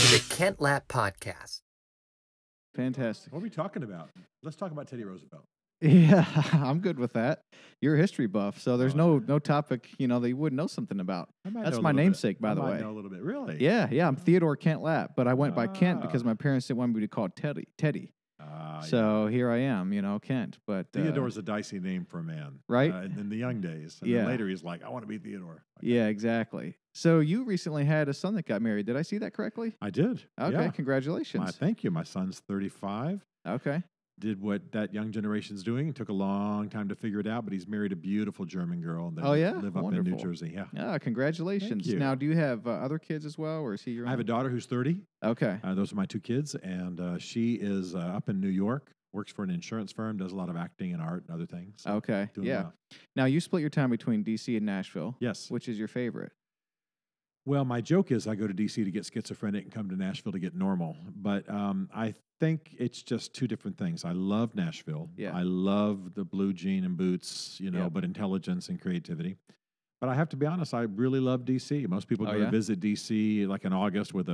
to the Kent Lap Podcast. Fantastic. What are we talking about? Let's talk about Teddy Roosevelt. Yeah, I'm good with that. You're a history buff, so there's Oh, no topic, that you wouldn't know something about. I might That's know a my little bit. namesake, by the I might way. know a little bit. Really? Yeah, I'm Theodore Kent Lap, but I went by Kent because Ah. my parents didn't want me to be called Teddy. Yeah. So here I am, Kent. But Theodore's a dicey name for a man. Right? In the young days. And Yeah. then later he's like, I want to be Theodore. Okay. Yeah, exactly. So you recently had a son that got married. Did I see that correctly? I did. Okay, Yeah. congratulations. Thank you. My son's 35. Okay. Did what that young generation's doing. It took a long time to figure it out, but he's married a beautiful German girl. And they Oh, yeah? live up in Wonderful. New Jersey. Yeah. Ah, congratulations. Thank you. Now, do you have other kids as well, or is he your I have a own? daughter who's 30. Okay. Those are my two kids. And she is up in New York, works for an insurance firm, does a lot of acting and art and other things. So Okay. doing Yeah. well. Now, you split your time between D.C. and Nashville. Yes. Which is your favorite? Well, my joke is I go to D.C. to get schizophrenic and come to Nashville to get normal. But I think it's just two different things. I love Nashville. Yeah. I love the blue jean and boots, Yep. but intelligence and creativity. But I have to be honest, I really love D.C. Most people Oh, go yeah? to visit D.C. like in August with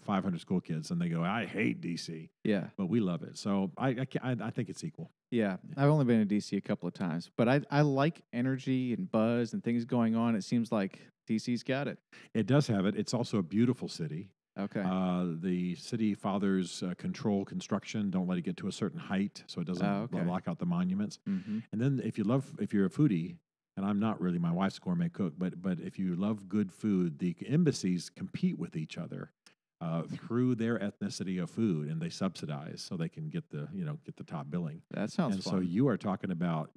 500 school kids, and they go, I hate D.C., Yeah. but we love it. So I think it's equal. Yeah. I've only been to D.C. a couple of times, but I like energy and buzz and things going on. It seems like D.C.'s got it. It does have it. It's also a beautiful city. Okay. The city fathers control construction, don't let it get to a certain height so it doesn't okay. block out the monuments. Mm-hmm. And then if you're a foodie, and I'm not really, my wife's a gourmet cook, but if you love good food, the embassies compete with each other through their ethnicity of food, and they subsidize so they can get the top billing. That sounds And fun. so you are talking about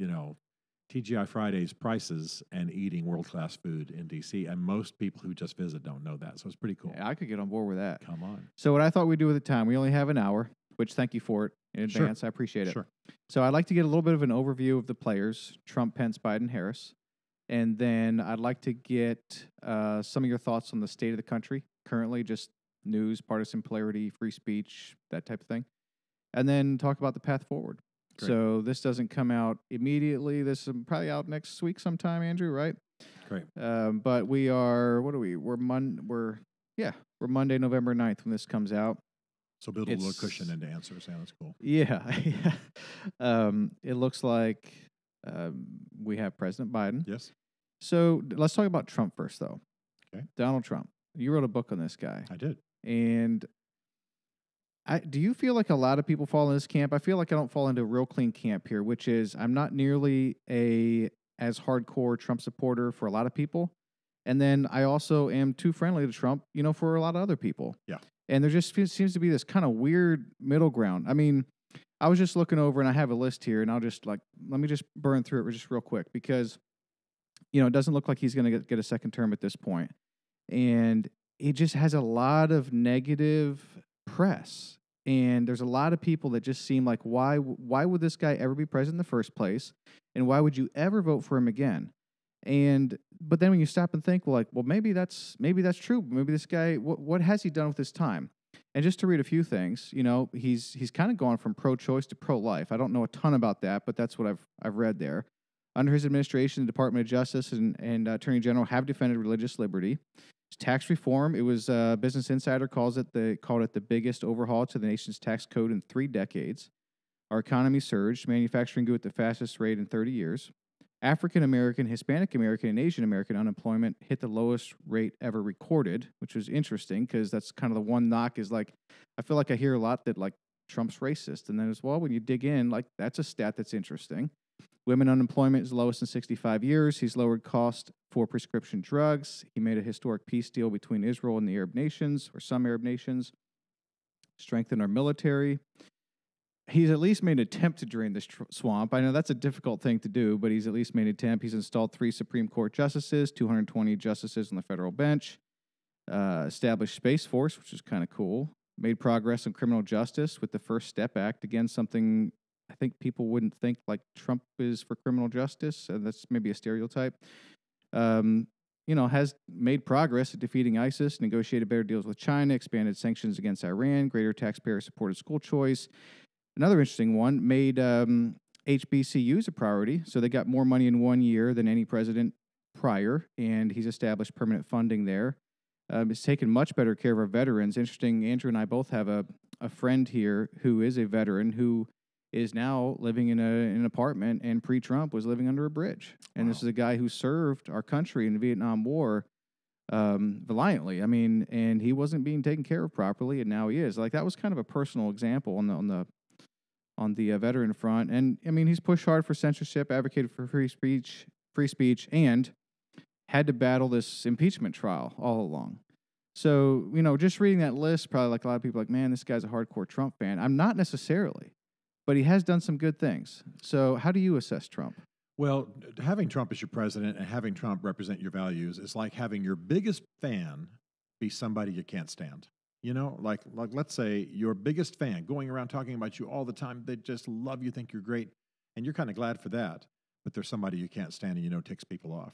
TGI Fridays prices and eating world-class food in D.C., and most people who just visit don't know that. So it's pretty cool. Yeah, I could get on board with that. Come on. So what I thought we'd do with the time, we only have an hour, which thank you for it in Sure. advance. I appreciate it. Sure. So I'd like to get a little bit of an overview of the players, Trump, Pence, Biden, Harris. And then I'd like to get some of your thoughts on the state of the country currently, just news, partisan polarity, free speech, that type of thing. And then talk about the path forward. Great. So this doesn't come out immediately. This is probably out next week sometime, Andrew, right? Great. But we are, what are we? We're Monday, November 9th when this comes out. So build a little It's- cushion into answers. Yeah, that's cool. Yeah. It looks like we have President Biden. Yes, So let's talk about Trump first, though. Okay. Donald Trump. You wrote a book on this guy. I did. And do you feel like a lot of people fall in this camp? I feel like I don't fall into a real clean camp here, which is I'm not nearly as hardcore Trump supporter for a lot of people. And then I also am too friendly to Trump, for a lot of other people. Yeah. And there just seems to be this kind of weird middle ground. I mean, I was just looking over and I have a list here, and I'll just let me just burn through it just real quick because, it doesn't look like he's going to get a second term at this point. And it just has a lot of negative press. And there's a lot of people that just seem like, why would this guy ever be president in the first place? And why would you ever vote for him again? But then when you stop and think, well, maybe that's true. Maybe this guy, what has he done with his time? And just to read a few things, he's kind of gone from pro-choice to pro-life. I don't know a ton about that, but that's what I've read there. Under his administration, the Department of Justice and Attorney General have defended religious liberty. Tax reform, it was Business Insider called it the biggest overhaul to the nation's tax code in 3 decades. Our economy surged, manufacturing grew at the fastest rate in 30 years. African American, Hispanic American, and Asian American unemployment hit the lowest rate ever recorded, which was interesting because that's kind of the one knock is I feel like I hear a lot that Trump's racist. And then as well, when you dig in, that's a stat that's interesting. Women unemployment is lowest in 65 years. He's lowered cost for prescription drugs. He made a historic peace deal between Israel and the Arab nations, or some Arab nations. Strengthened our military. He's at least made an attempt to drain this swamp. I know that's a difficult thing to do, but he's at least made an attempt. He's installed 3 Supreme Court justices, 220 justices on the federal bench, established Space Force, which is kind of cool, made progress on criminal justice with the First Step Act. Again, something I think people wouldn't think Trump is for criminal justice, and that's maybe a stereotype. Has made progress at defeating ISIS, negotiated better deals with China, expanded sanctions against Iran, greater taxpayer-supported school choice. Another interesting one, made HBCUs a priority, so they got more money in 1 year than any president prior, and he's established permanent funding there. is taking much better care of our veterans. Interesting, Andrew and I both have a friend here who is a veteran who is now living in an apartment, and pre-Trump was living under a bridge. And this Wow. is a guy who served our country in the Vietnam War valiantly. I mean, and he wasn't being taken care of properly, and now he is. Like, that was kind of a personal example on the veteran front. And I mean, he's pushed hard for censorship, advocated for free speech, and had to battle this impeachment trial all along. So, just reading that list, probably like a lot of people, like, man, this guy's a hardcore Trump fan. I'm not necessarily, but he has done some good things. So, how do you assess Trump? Well, having Trump as your president and having Trump represent your values is like having your biggest fan be somebody you can't stand. Like let's say your biggest fan going around talking about you all the time. They just love you, think you're great, and you're kind of glad for that. But there's somebody you can't stand and ticks people off.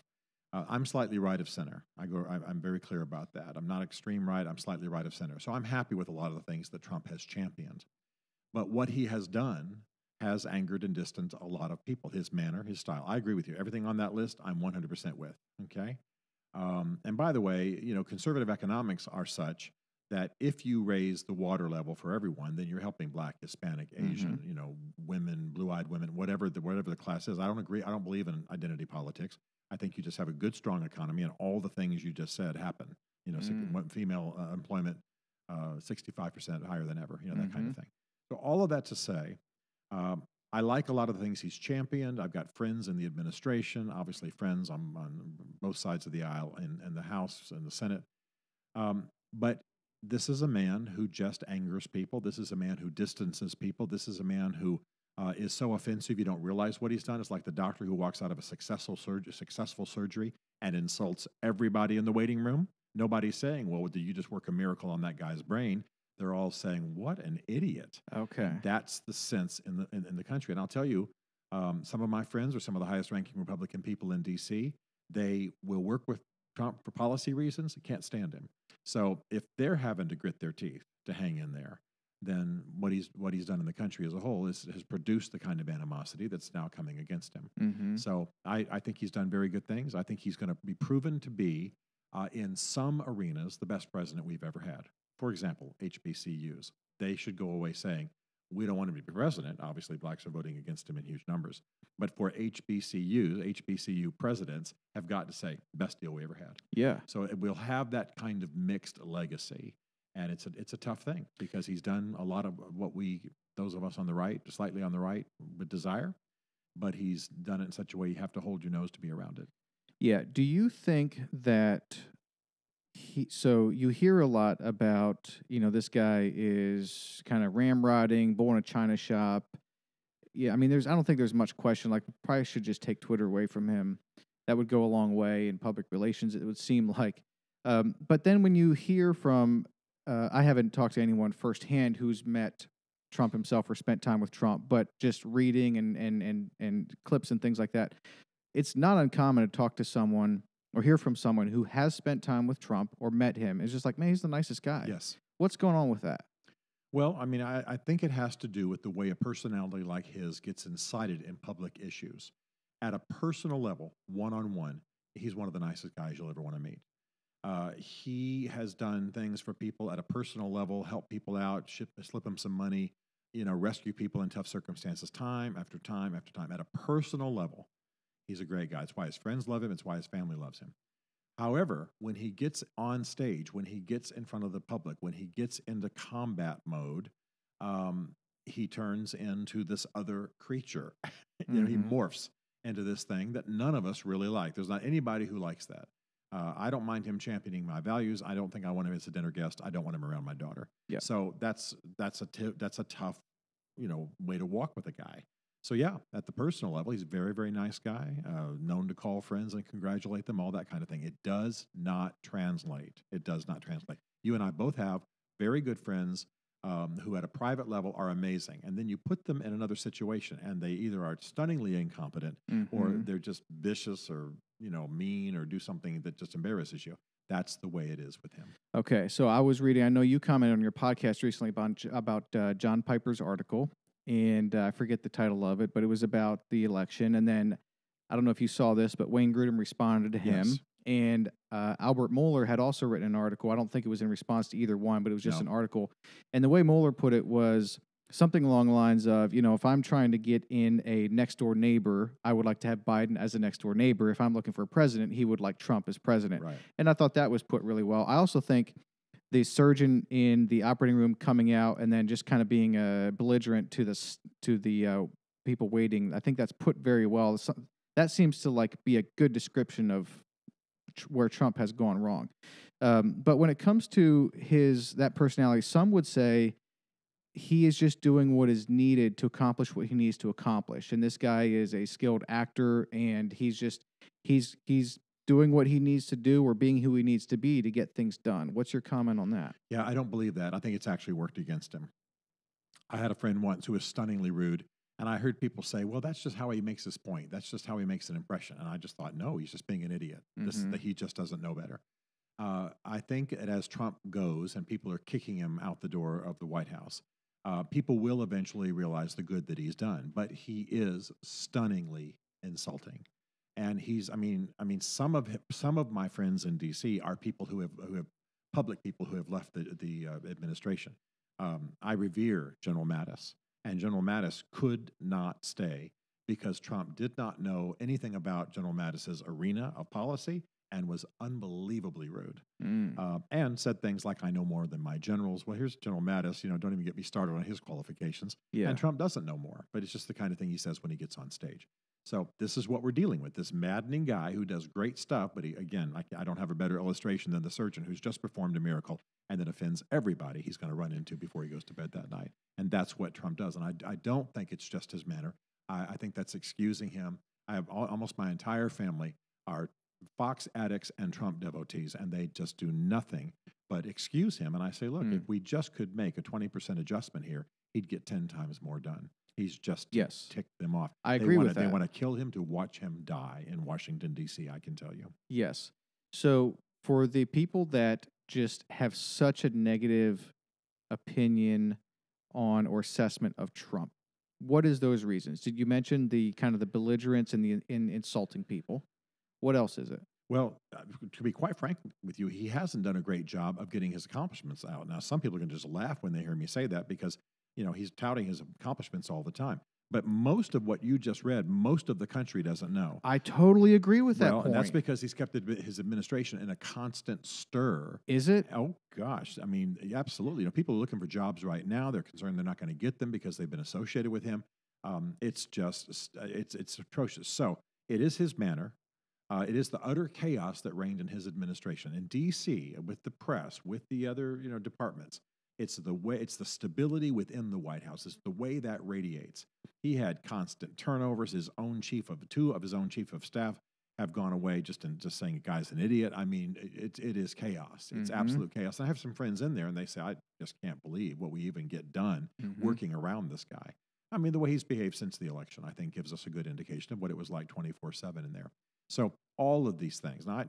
I'm slightly right of center. I'm very clear about that. I'm not extreme right. I'm slightly right of center. So I'm happy with a lot of the things that Trump has championed. But what he has done has angered and distanced a lot of people. His manner, his style. I agree with you. Everything on that list, I'm 100% with. Okay. And by the way, conservative economics are such that if you raise the water level for everyone, then you're helping Black, Hispanic, Asian, women, blue-eyed women, whatever the class is. I don't agree. I don't believe in identity politics. I think you just have a good, strong economy, and all the things you just said happen. Female employment 65% higher than ever. That kind of thing. So all of that to say, I like a lot of the things he's championed. I've got friends in the administration, obviously friends on both sides of the aisle in the House and the Senate. But this is a man who just angers people. This is a man who distances people. This is a man who is so offensive you don't realize what he's done. It's like the doctor who walks out of a successful surgery and insults everybody in the waiting room. Nobody's saying, well, did you just work a miracle on that guy's brain? They're all saying, what an idiot. Okay. That's the sense in the country. And I'll tell you, some of my friends are some of the highest ranking Republican people in D.C. They will work with Trump for policy reasons. Can't stand him. So if they're having to grit their teeth to hang in there, then what he's done in the country as a whole has produced the kind of animosity that's now coming against him. Mm-hmm. So I think he's done very good things. I think he's going to be proven to be, in some arenas, the best president we've ever had. For example, HBCUs. They should go away saying, we don't want him to be president. Obviously, Blacks are voting against him in huge numbers. But for HBCU presidents have got to say, best deal we ever had. Yeah. So we'll have that kind of mixed legacy. And it's a tough thing because he's done a lot of what those of us on the right, slightly on the right, would desire. But he's done it in such a way you have to hold your nose to be around it. Yeah. Do you think that so you hear a lot about, this guy is kind of ramrodding, born a China shop. Yeah, I mean, I don't think there's much question. Like, probably should just take Twitter away from him. That would go a long way in public relations, it would seem like. But then when you hear from, I haven't talked to anyone firsthand who's met Trump himself or spent time with Trump, but just reading and clips and things like that, it's not uncommon to talk to someone or hear from someone who has spent time with Trump or met him. It's just like, man, he's the nicest guy. Yes. What's going on with that? Well, I mean, I think it has to do with the way a personality like his gets incited in public issues. At a personal level, one-on-one, he's one of the nicest guys you'll ever want to meet. He has done things for people at a personal level, help people out, slip them some money, rescue people in tough circumstances time after time after time. At a personal level, he's a great guy. It's why his friends love him. It's why his family loves him. However, when he gets on stage, when he gets in front of the public, when he gets into combat mode, he turns into this other creature. He morphs into this thing that none of us really like. There's not anybody who likes that. I don't mind him championing my values. I don't think I want him as a dinner guest. I don't want him around my daughter. Yeah. So that's a tough, way to walk with a guy. So yeah, at the personal level, he's a very, very nice guy, known to call friends and congratulate them, all that kind of thing. It does not translate. It does not translate. You and I both have very good friends who at a private level are amazing. And then you put them in another situation and they either are stunningly incompetent or they're just vicious or, mean or do something that just embarrasses you. That's the way it is with him. Okay. So I was reading, I know you commented on your podcast recently about John Piper's article. And I forget the title of it, but it was about the election. And then, I don't know if you saw this, but Wayne Grudem responded to him. Yes. And Albert Mohler had also written an article. I don't think it was in response to either one, but it was just No. an article. And the way Mohler put it was something along the lines of, if I'm trying to get in a next door neighbor, I would like to have Biden as a next door neighbor. If I'm looking for a president, he would like Trump as president. Right. And I thought that was put really well. I also think the surgeon in the operating room coming out and then just kind of being belligerent to the people waiting, I think that's put very well. That seems to like be a good description of where Trump has gone wrong. But when it comes to that personality, some would say he is just doing what is needed to accomplish what he needs to accomplish. And this guy is a skilled actor, and he's doing what he needs to do or being who he needs to be to get things done. What's your comment on that? Yeah, I don't believe that. I think it's actually worked against him. I had a friend once who was stunningly rude, and I heard people say, well, that's just how he makes his point. That's just how he makes an impression. And I just thought, no, he's just being an idiot. He just doesn't know better. I think that as Trump goes and people are kicking him out the door of the White House, people will eventually realize the good that he's done. But he is stunningly insulting. And some of my friends in D.C. are people who have public people who have left the administration. I revere General Mattis, and General Mattis could not stay because Trump did not know anything about General Mattis's arena of policy and was unbelievably rude. And said things like, I know more than my generals. Well, here's General Mattis, don't even get me started on his qualifications. Yeah. And Trump doesn't know more, but it's just the kind of thing he says when he gets on stage. So this is what we're dealing with, this maddening guy who does great stuff, but I don't have a better illustration than the surgeon who's just performed a miracle and then offends everybody he's going to run into before he goes to bed that night. And that's what Trump does. And I don't think it's just his manner. I think that's excusing him. I have almost my entire family are Fox addicts and Trump devotees, and they just do nothing but excuse him. And I say, look, if we just could make a 20% adjustment here, he'd get 10 times more done. He's just ticked them off. I agree with that. They want to kill him to watch him die in Washington, D.C., I can tell you. Yes. So for the people that just have such a negative opinion on or assessment of Trump, what is those reasons? Did you mention the kind of the belligerence and the insulting people? What else is it? Well, to be quite frank with you, he hasn't done a great job of getting his accomplishments out. Now, some people are going to just laugh when they hear me say that because he's touting his accomplishments all the time. But most of what you just read, most of the country doesn't know. I totally agree with that point. And that's because he's kept his administration in a constant stir. Is it? Oh, gosh. I mean, absolutely. People are looking for jobs right now. They're concerned they're not going to get them because they've been associated with him. It's atrocious. So it is his manner. It is the utter chaos that reigned in his administration. In D.C., with the press, with the other departments, it's the stability within the White House. It's the way that radiates. He had constant turnovers. Two of his own chief of staff have gone away just saying a guy's an idiot. I mean, it is chaos. It's absolute chaos. And I have some friends in there, and they say, I just can't believe what we even get done working around this guy. I mean, the way he's behaved since the election, I think, gives us a good indication of what it was like 24/7 in there. So all of these things. Now,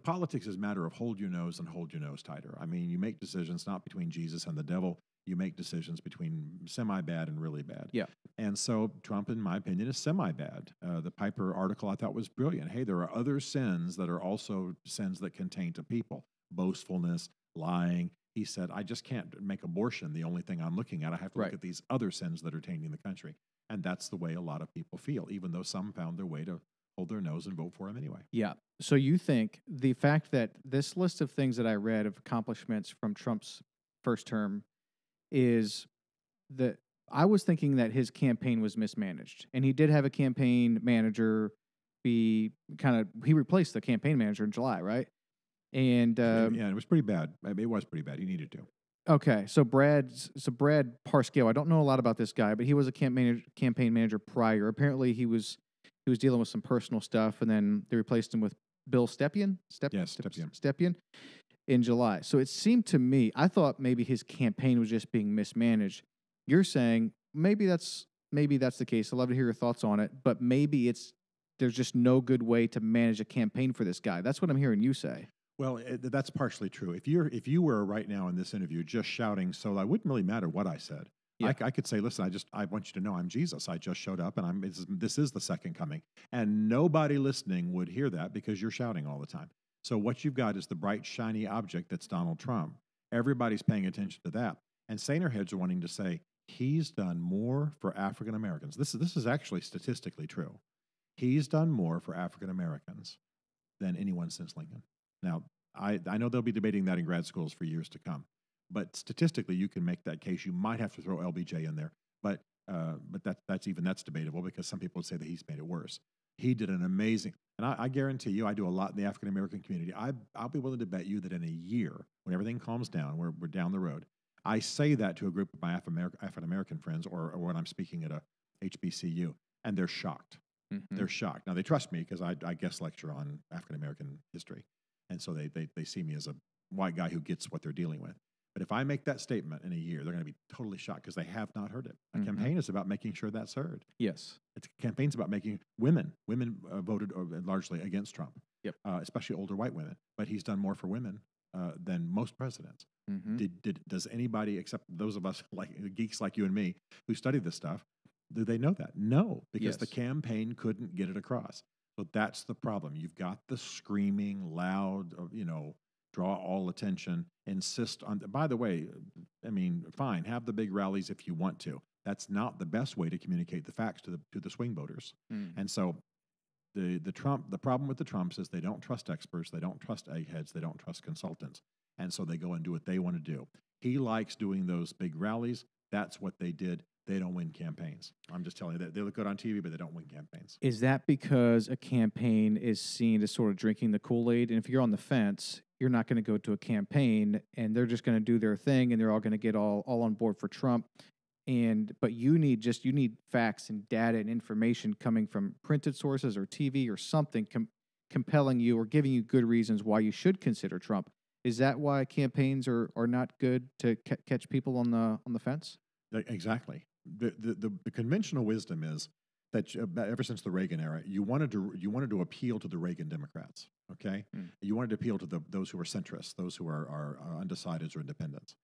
politics is a matter of hold your nose and hold your nose tighter. I mean, you make decisions not between Jesus and the devil. You make decisions between semi-bad and really bad. Yeah. And so Trump, in my opinion, is semi-bad. The Piper article I thought was brilliant. Hey, there are other sins that are also sins that can taint a people. Boastfulness, lying. He said, I just can't make abortion the only thing I'm looking at. I have to look at these other sins that are tainting the country. And that's the way a lot of people feel, even though some found their way to hold their nose and vote for him anyway. Yeah. So you think the fact that this list of things that I read of accomplishments from Trump's first term is that I was thinking that his campaign was mismanaged. And he did have a campaign manager he replaced the campaign manager in July, right? And yeah, it was pretty bad. I mean, it was pretty bad. He needed to. Okay, so Brad Parscale, I don't know a lot about this guy, but he was a campaign manager prior. Apparently he was dealing with some personal stuff, and then they replaced him with Bill Stepien? Stepien in July. So it seemed to me, I thought maybe his campaign was just being mismanaged. You're saying maybe that's the case. I'd love to hear your thoughts on it, but maybe there's just no good way to manage a campaign for this guy. That's what I'm hearing you say. Well, that's partially true. If you were right now in this interview just shouting solo, it wouldn't really matter what I said. Yeah. I could say, listen, I want you to know I'm Jesus. I just showed up, and this is the second coming. And nobody listening would hear that because you're shouting all the time. So what you've got is the bright, shiny object that's Donald Trump. Everybody's paying attention to that. And saner heads are wanting to say, he's done more for African Americans. This is actually statistically true. He's done more for African Americans than anyone since Lincoln. Now, I know they'll be debating that in grad schools for years to come. But statistically, you can make that case. You might have to throw LBJ in there, but that's debatable because some people would say that he's made it worse. He did an amazing, and I guarantee you, I do a lot in the African American community. I'll be willing to bet you that in a year, when everything calms down, we're down the road. I say that to a group of my African American friends, or when I'm speaking at a HBCU, and they're shocked. Mm-hmm. They're shocked. Now they trust me because I guest lecture on African American history, and so they see me as a white guy who gets what they're dealing with. But if I make that statement in a year, they're going to be totally shocked because they have not heard it. A Mhm. campaign is about making sure that's heard. Yes. It's campaign's about making women voted largely against Trump, Yep. Especially older white women. But he's done more for women than most presidents. Mm-hmm. Does anybody, except those of us like geeks like you and me who study this stuff, do they know that? No, because the Yes. campaign couldn't get it across. So that's the problem. You've got the screaming, loud, draw all attention, insist on. By the way, I mean, fine, have the big rallies if you want to. That's not the best way to communicate the facts to the swing voters. Mm. And so the problem with the Trumps is they don't trust experts, they don't trust eggheads, they don't trust consultants. And so they go and do what they want to do. He likes doing those big rallies. That's what they did. They don't win campaigns. I'm just telling you that they look good on TV, but they don't win campaigns. Is that because a campaign is seen as sort of drinking the Kool-Aid? And if you're on the fence, you're not going to go to a campaign and they're just going to do their thing and they're all going to get all on board for Trump. But you need facts and data and information coming from printed sources or TV or something compelling you or giving you good reasons why you should consider Trump. Is that why campaigns are not good to catch people on the fence? Exactly. The conventional wisdom is that ever since the Reagan era, you wanted to appeal to the Reagan Democrats. Okay, you wanted to appeal to those who are centrists, those who are undecideds or independents.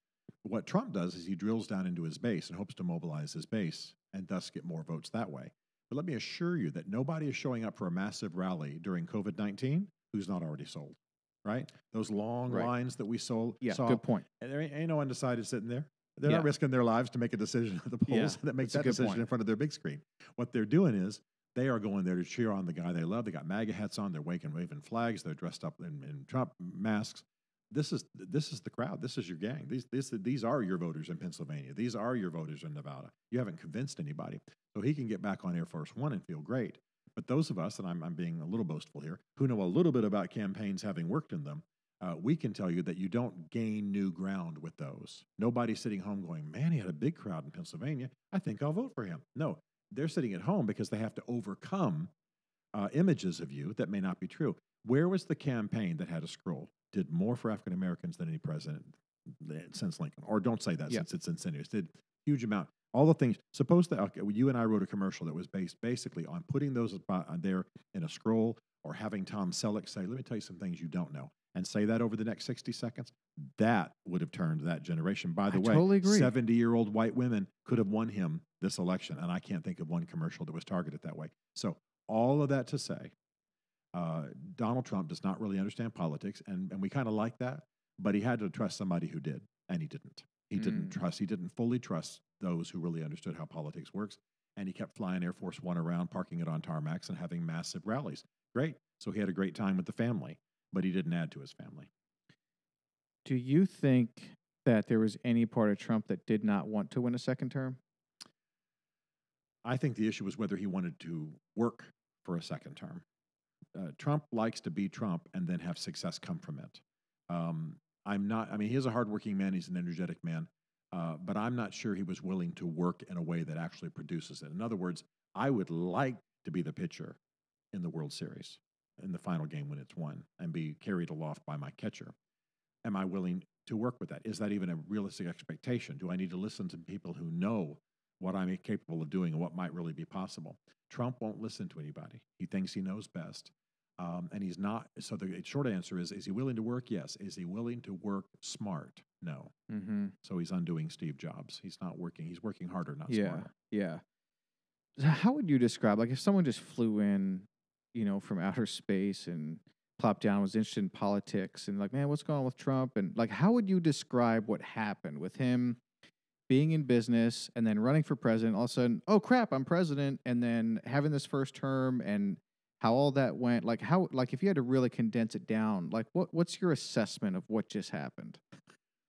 What Trump does is he drills down into his base and hopes to mobilize his base and thus get more votes that way. But let me assure you that nobody is showing up for a massive rally during COVID-19 who's not already sold. Right? Those long Right. lines that we saw. Good point. And there ain't no undecided sitting there. They're Yeah. not risking their lives to make a decision at the polls Yeah, that makes that's a that good decision point. in front of their big screen. What they're doing is they are going there to cheer on the guy they love. They got MAGA hats on. They're waving flags. They're dressed up in Trump masks. This is the crowd. This is your gang. These are your voters in Pennsylvania. These are your voters in Nevada. You haven't convinced anybody. So he can get back on Air Force One and feel great. But those of us, and I'm being a little boastful here, who know a little bit about campaigns having worked in them, we can tell you that you don't gain new ground with those. Nobody's sitting home going, man, he had a big crowd in Pennsylvania. I think I'll vote for him. No, they're sitting at home because they have to overcome images of you that may not be true. Where was the campaign that had a scroll? Did more for African Americans than any president since Lincoln. Or don't say that since it's insidious. Did huge amount. All the things. Suppose that you and I wrote a commercial that was based basically on putting those there in a scroll or having Tom Selleck say, let me tell you some things you don't know. And say that over the next 60 seconds, that would have turned that generation. By the way, totally agree. 70-year-old white women could have won him this election. And I can't think of one commercial that was targeted that way. So all of that to say, Donald Trump does not really understand politics. And we kind of like that. But he had to trust somebody who did. And he didn't. He didn't fully trust those who really understood how politics works. And he kept flying Air Force One around, parking it on tarmacs and having massive rallies. Great. So he had a great time with the family. But he didn't add to his family. Do you think that there was any part of Trump that did not want to win a second term? I think the issue was whether he wanted to work for a second term. Trump likes to be Trump and then have success come from it. He's a hardworking man. He's an energetic man. But I'm not sure he was willing to work in a way that actually produces it. In other words, I would like to be the pitcher in the World Series, in the final game when it's won, and be carried aloft by my catcher. Am I willing to work with that? Is that even a realistic expectation? Do I need to listen to people who know what I'm capable of doing and what might really be possible? Trump won't listen to anybody. He thinks he knows best. And he's not. So the short answer is he willing to work? Yes. Is he willing to work smart? No. Mm-hmm. So he's undoing Steve Jobs. He's not working. He's working harder, not Yeah. smarter. Yeah. So how would you describe, like, if someone just flew in, from outer space and plopped down, was interested in politics, and like, man, what's going on with Trump? And like, how would you describe what happened with him being in business and then running for president? All of a sudden, oh crap, I'm president, and then having this first term, and how all that went. Like, if you had to really condense it down, like, what's your assessment of what just happened?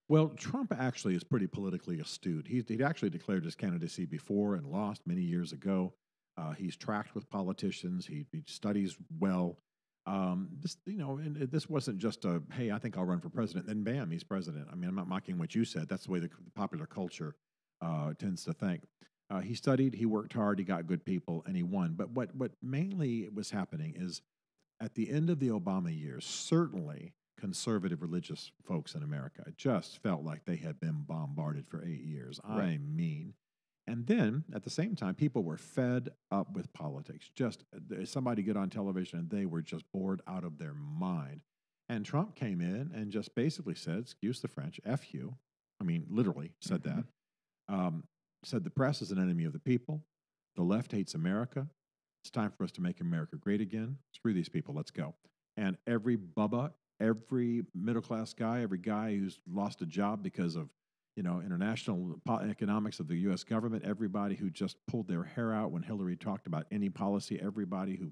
Well, Trump actually is pretty politically astute. He'd actually declared his candidacy before and lost many years ago. He's tracked with politicians. He studies well. This wasn't just a, hey, I think I'll run for president. Then bam, he's president. I mean, I'm not mocking what you said. That's the way the popular culture tends to think. He studied, he worked hard, he got good people, and he won. But what mainly was happening is at the end of the Obama years, certainly conservative religious folks in America just felt like they had been bombarded for 8 years. Right. I mean, and then at the same time, people were fed up with politics. Just somebody get on television and they were just bored out of their mind. And Trump came in and just basically said, excuse the French, F you. I mean, literally said that. Said the press is an enemy of the people. The left hates America. It's time for us to make America great again. Screw these people. Let's go. And every bubba, every middle-class guy, every guy who's lost a job because of, international economics of the U.S. government, everybody who just pulled their hair out when Hillary talked about any policy, everybody who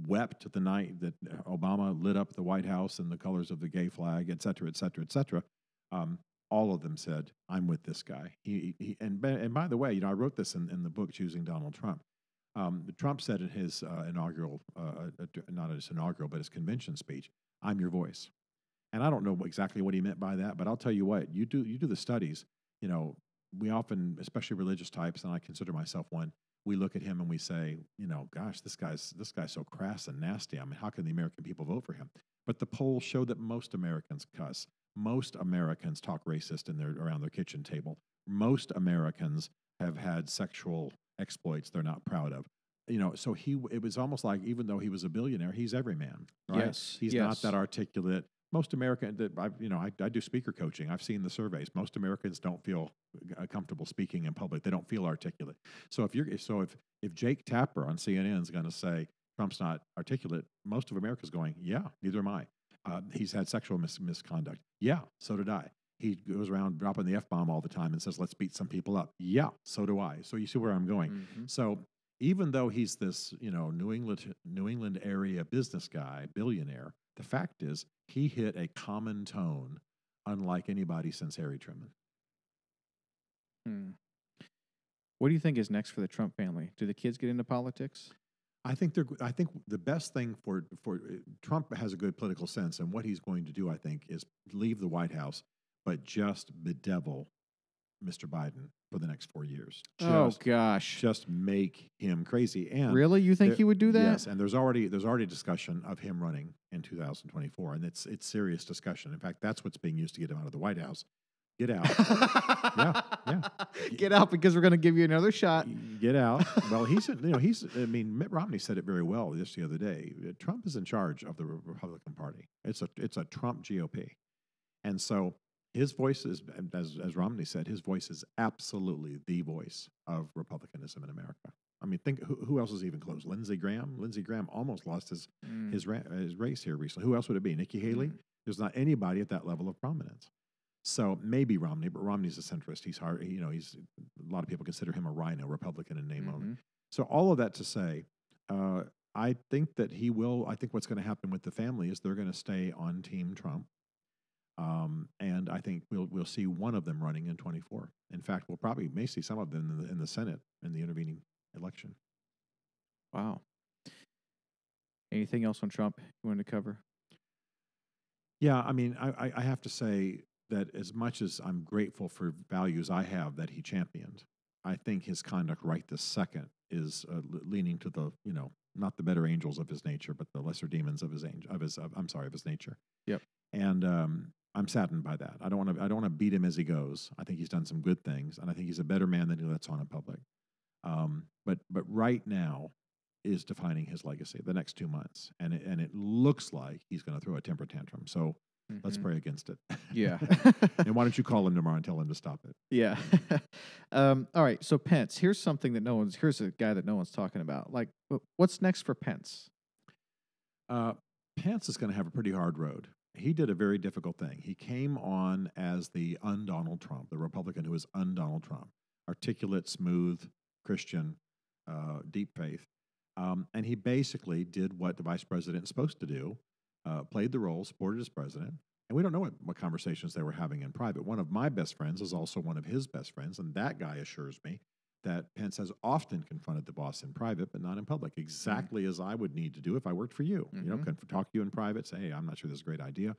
wept the night that Obama lit up the White House in the colors of the gay flag, et cetera, et cetera, et cetera. All of them said, I'm with this guy. And by the way, I wrote this in the book, Choosing Donald Trump. Trump said in his inaugural, not his inaugural, but his convention speech, I'm your voice. And I don't know exactly what he meant by that, but I'll tell you what, you do the studies. We often, especially religious types, and I consider myself one, we look at him and we say, gosh, this guy's so crass and nasty. I mean, how can the American people vote for him? But the polls show that most Americans cuss. Most Americans talk racist around their kitchen table. Most Americans have had sexual exploits they're not proud of. So it was almost like, even though he was a billionaire, he's every man, right? Yes. He's not that articulate. Most Americans, I do speaker coaching. I've seen the surveys. Most Americans don't feel comfortable speaking in public. They don't feel articulate. So if Jake Tapper on CNN is going to say Trump's not articulate, most of America's going, yeah, neither am I. He's had sexual misconduct. Yeah, so did I. He goes around dropping the F-bomb all the time and says, let's beat some people up. Yeah, so do I. So you see where I'm going. Mm-hmm. So even though he's this, New England area business guy, billionaire, the fact is he hit a common tone unlike anybody since Harry Truman. What do you think is next for the Trump family? Do the kids get into politics? I think the best thing for Trump has a good political sense, and what he's going to do, I think, is leave the White House, but just bedevil Mr. Biden for the next 4 years. Just make him crazy. And really, you think he would do that? Yes, and there's already discussion of him running in 2024, and it's serious discussion. In fact, that's what's being used to get him out of the White House. Get out. Yeah. Get out, because we're going to give you another shot. Get out. Well, Mitt Romney said it very well just the other day. Trump is in charge of the Republican Party. It's a Trump GOP. And so his voice is, as Romney said, his voice is absolutely the voice of Republicanism in America. I mean, think who else is even close? Lindsey Graham. Lindsey Graham almost lost his race here recently. Who else would it be? Nikki Haley? There's not anybody at that level of prominence. So maybe Romney, but Romney's a centrist. He's hard. He's a lot of people consider him a rhino, Republican in name only. So all of that to say, I think that he will. I think what's going to happen with the family is they're going to stay on Team Trump, and I think we'll see one of them running in 24. In fact, we may see some of them in the Senate in the intervening election. Wow. Anything else on Trump you wanted to cover? Yeah, I mean, I have to say that as much as I'm grateful for values I have that he championed, I think his conduct right this second is leaning to the, not the better angels of his nature, but the lesser demons of his nature. Yep. And I'm saddened by that. I don't want to beat him as he goes. I think he's done some good things, and I think he's a better man than he lets on in public. But right now is defining his legacy the next 2 months, and it looks like he's going to throw a temper tantrum. So Let's Mhm. pray against it. Yeah. And why don't you call him tomorrow and tell him to stop it? Yeah. All right. So Pence, here's something that here's a guy that no one's talking about. Like, what's next for Pence? Uh, Pence is going to have a pretty hard road. He did a very difficult thing. He came on as the un-Donald Trump, the Republican who is un-Donald Trump, articulate, smooth, Christian, deep faith. And he basically did what the vice president is supposed to do, played the role, supported his president. And we don't know what conversations they were having in private. One of my best friends is also one of his best friends, and that guy assures me that Pence has often confronted the boss in private, but not in public, exactly as I would need to do if I worked for you. You know, talk to you in private, say, hey, I'm not sure this is a great idea,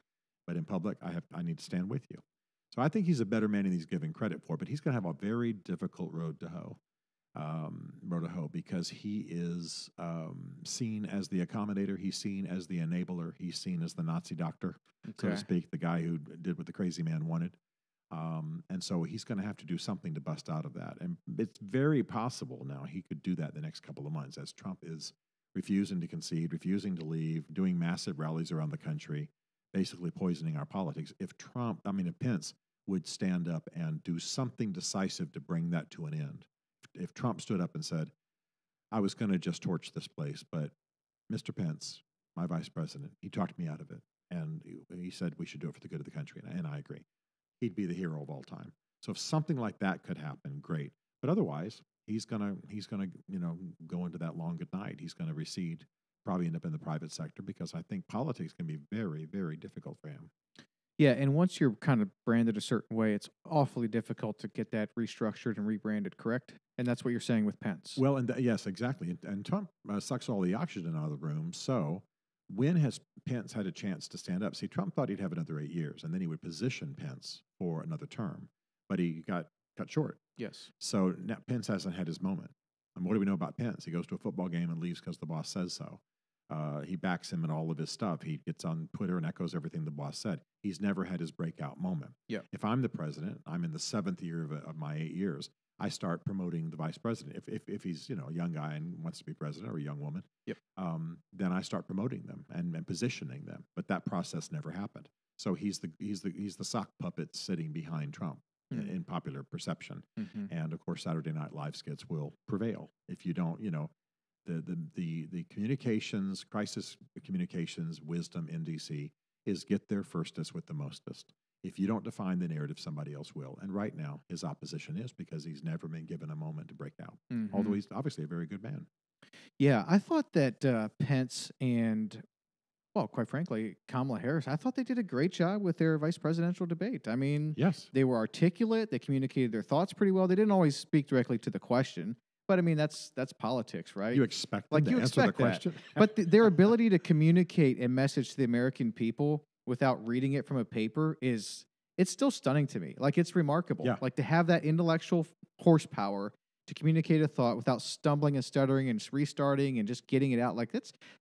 but in public, I need to stand with you. So I think he's a better man than he's given credit for, but he's going to have a very difficult road to hoe. Because he is seen as the accommodator, he's seen as the enabler, he's seen as the Nazi doctor, so to speak, the guy who did what the crazy man wanted. And so he's going to have to do something to bust out of that. And it's very possible now he could do that the next couple of months as Trump is refusing to concede, refusing to leave, doing massive rallies around the country, basically poisoning our politics. If Pence would stand up and do something decisive to bring that to an end. If Trump stood up and said, I was going to just torch this place, but Mr. Pence, my vice president, he talked me out of it. And he said we should do it for the good of the country. And I agree. He'd be the hero of all time. So if something like that could happen, great. But otherwise, he's gonna go into that long good night. He's gonna recede, probably end up in the private sector, because I think politics can be very, very difficult for him. Yeah, and once you're kind of branded a certain way, it's awfully difficult to get that restructured and rebranded, correct? And that's what you're saying with Pence. Well, and yes, exactly. And Trump sucks all the oxygen out of the room. So when has Pence had a chance to stand up? See, Trump thought he'd have another 8 years, and then he would position Pence for another term, but he got cut short. Yes. So now Pence hasn't had his moment. And what do we know about Pence? He goes to a football game and leaves because the boss says so. He backs him in all of his stuff. He gets on Twitter and echoes everything the boss said. He's never had his breakout moment. Yeah. If I'm the president, I'm in the 7th year of my 8 years, I start promoting the vice president. If he's a young guy and wants to be president, or a young woman, then I start promoting them and positioning them. But that process never happened. So he's the sock puppet sitting behind Trump in popular perception. And of course, Saturday Night Live skits will prevail if you don't. The communications, crisis communications wisdom in DC is get there firstest with the mostest. If you don't define the narrative, somebody else will. And right now, his opposition is, because he's never been given a moment to break out. Although he's obviously a very good man. Yeah, I thought that Pence and, well, quite frankly, Kamala Harris, I thought they did a great job with their vice presidential debate. I mean, yes, they were articulate. They communicated their thoughts pretty well. They didn't always speak directly to the question. But I mean, that's politics, right? You expect them to answer the question. But their ability to communicate a message to the American people without reading it from a paper it's still stunning to me. Like, it's remarkable. Yeah. Like, to have that intellectual horsepower to communicate a thought without stumbling and stuttering and restarting and just getting it out. Like,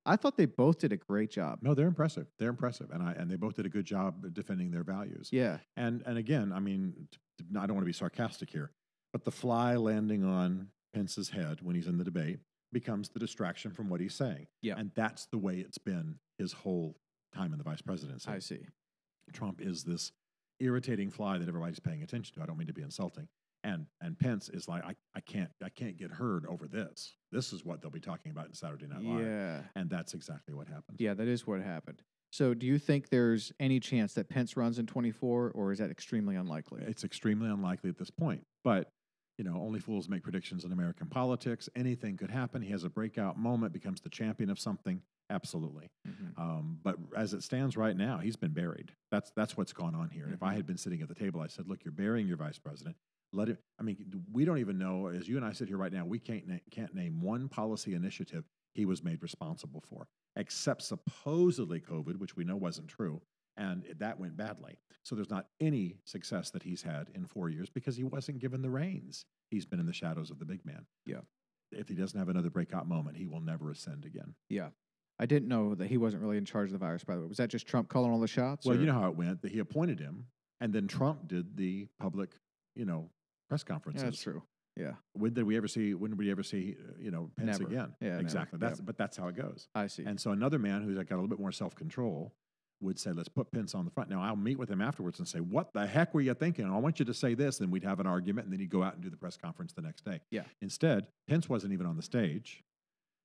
I thought they both did a great job. No, they're impressive. They're impressive. And they both did a good job defending their values. Yeah. And again, I mean, I don't want to be sarcastic here, but the fly landing on Pence's head when he's in the debate becomes the distraction from what he's saying. Yeah. And that's the way it's been his whole time in the vice presidency. I see. Trump is this irritating fly that everybody's paying attention to. I don't mean to be insulting. And Pence is like, I can't get heard over this. This is what they'll be talking about in Saturday Night Live. Yeah. And that's exactly what happened. Yeah, that is what happened. So do you think there's any chance that Pence runs in 24, or is that extremely unlikely? It's extremely unlikely at this point. But only fools make predictions in American politics. Anything could happen. He has a breakout moment, becomes the champion of something. Absolutely. But as it stands right now, he's been buried. That's what's gone on here. And if I had been sitting at the table, I said, look, you're burying your vice president. Let it. I mean, we don't even know, as you and I sit here right now, we can't name one policy initiative he was made responsible for, except supposedly COVID, which we know wasn't true. And that went badly. So there's not any success that he's had in 4 years because he wasn't given the reins. He's been in the shadows of the big man. Yeah. If he doesn't have another breakout moment, he will never ascend again. Yeah. I didn't know that he wasn't really in charge of the virus, by the way. Was that just Trump calling all the shots? Well, you know how it went, that he appointed him, and then Trump did the public, press conferences. Yeah, that's true. Yeah. When did we ever see Pence Never. again? Yeah, exactly. never. But that's how it goes. I see. And so another man who's got a little bit more self-control would say, let's put Pence on the front. Now, I'll meet with him afterwards and say, what the heck were you thinking? I want you to say this. Then we'd have an argument, and then he'd go out and do the press conference the next day. Yeah. Instead, Pence wasn't even on the stage.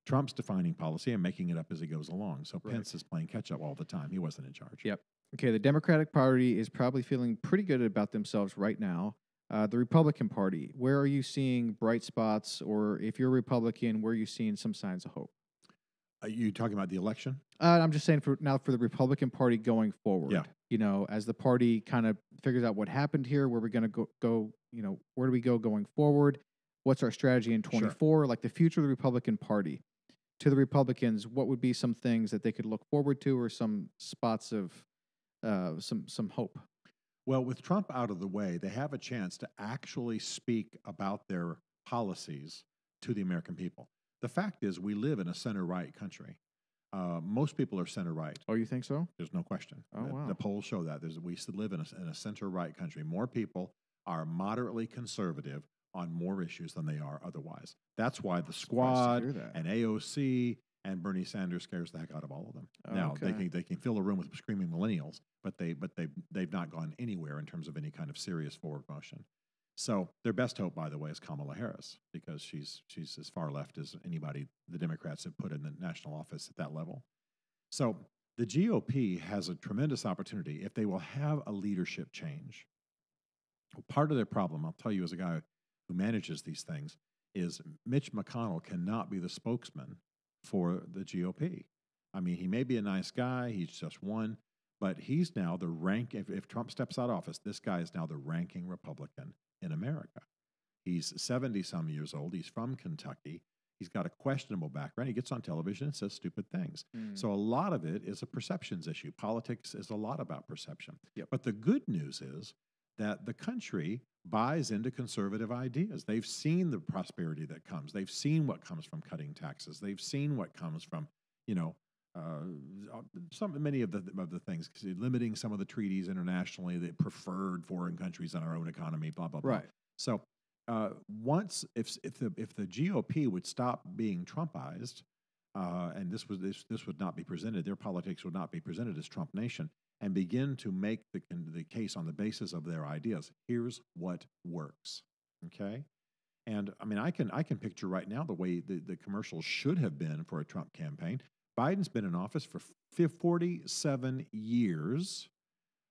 Trump's defining policy and making it up as he goes along. So Right. Pence is playing catch up all the time. He wasn't in charge. Yep. Okay, the Democratic Party is probably feeling pretty good about themselves right now. The Republican Party, where are you seeing bright spots? Or if you're a Republican, where are you seeing some signs of hope? Are you talking about the election? I'm just saying for the Republican Party going forward. Yeah. You know, as the party kind of figures out what happened here, where we're going to go, you know, where do we go going forward? What's our strategy in 24? Like the future of the Republican Party. To the Republicans, what would be some things that they could look forward to, or some spots of some hope? Well, with Trump out of the way, they have a chance to actually speak about their policies to the American people. The fact is, we live in a center-right country. Most people are center-right. Oh, you think so? There's no question. Oh, wow. The polls show that. We live in a center-right country. More people are moderately conservative on more issues than they are otherwise. That's why the Squad hear that. and AOC and Bernie Sanders scares the heck out of all of them. Now Okay. they can fill a room with screaming millennials, but they've not gone anywhere in terms of any kind of serious forward motion. So their best hope, by the way, is Kamala Harris, because she's as far left as anybody the Democrats have put in the national office at that level. So the GOP has a tremendous opportunity if they will have a leadership change. Part of their problem, I'll tell you as a guy who manages these things, is Mitch McConnell cannot be the spokesman for the GOP. I mean, he may be a nice guy, he's just one, but he's now the if Trump steps out of office, this guy is now the ranking Republican in America. He's 70-some years old. He's from Kentucky. He's got a questionable background. He gets on television and says stupid things. So a lot of it is a perceptions issue. Politics is a lot about perception. Yep. But the good news is that the country buys into conservative ideas. They've seen the prosperity that comes. They've seen what comes from cutting taxes. They've seen what comes from, many of the things, limiting some of the treaties internationally that preferred foreign countries in our own economy, blah blah blah. Right. So once if the GOP would stop being Trumpized, and this would not be presented, their politics would not be presented as Trump Nation, and begin to make the case on the basis of their ideas. Here's what works. Okay. And I mean, I can picture right now the way the commercials should have been for a Trump campaign. Biden's been in office for 47 years.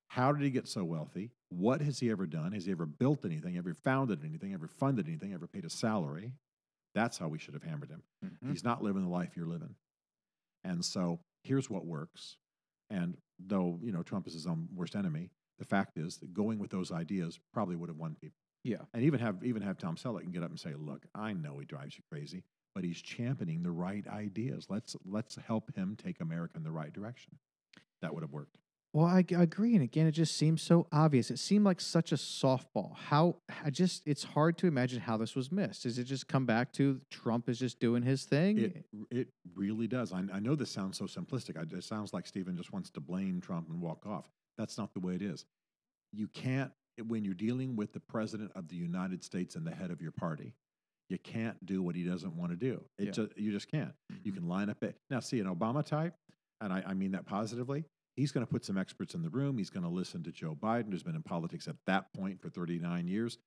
How did he get so wealthy? What has he ever done? Has he ever built anything, ever founded anything, ever funded anything, ever paid a salary? That's how we should have hammered him. Mhm. He's not living the life you're living. And so here's what works. And though, Trump is his own worst enemy, the fact is that going with those ideas probably would have won people. Yeah. And even have Tom Selleck and get up and say, look, I know he drives you crazy, but he's championing the right ideas. Let's help him take America in the right direction. That would have worked. Well, I agree. And again, it just seems so obvious. It seemed like such a softball. It's hard to imagine how this was missed. Does it just come back to Trump is just doing his thing? It really does. I know this sounds so simplistic. It sounds like Stephen just wants to blame Trump and walk off. That's not the way it is. You can't, when you're dealing with the president of the United States and the head of your party, you can't do what he doesn't want to do. You just can't. You can line up it. Now, see, an Obama type, and I mean that positively, he's going to put some experts in the room. He's going to listen to Joe Biden, who's been in politics at that point for 39 years.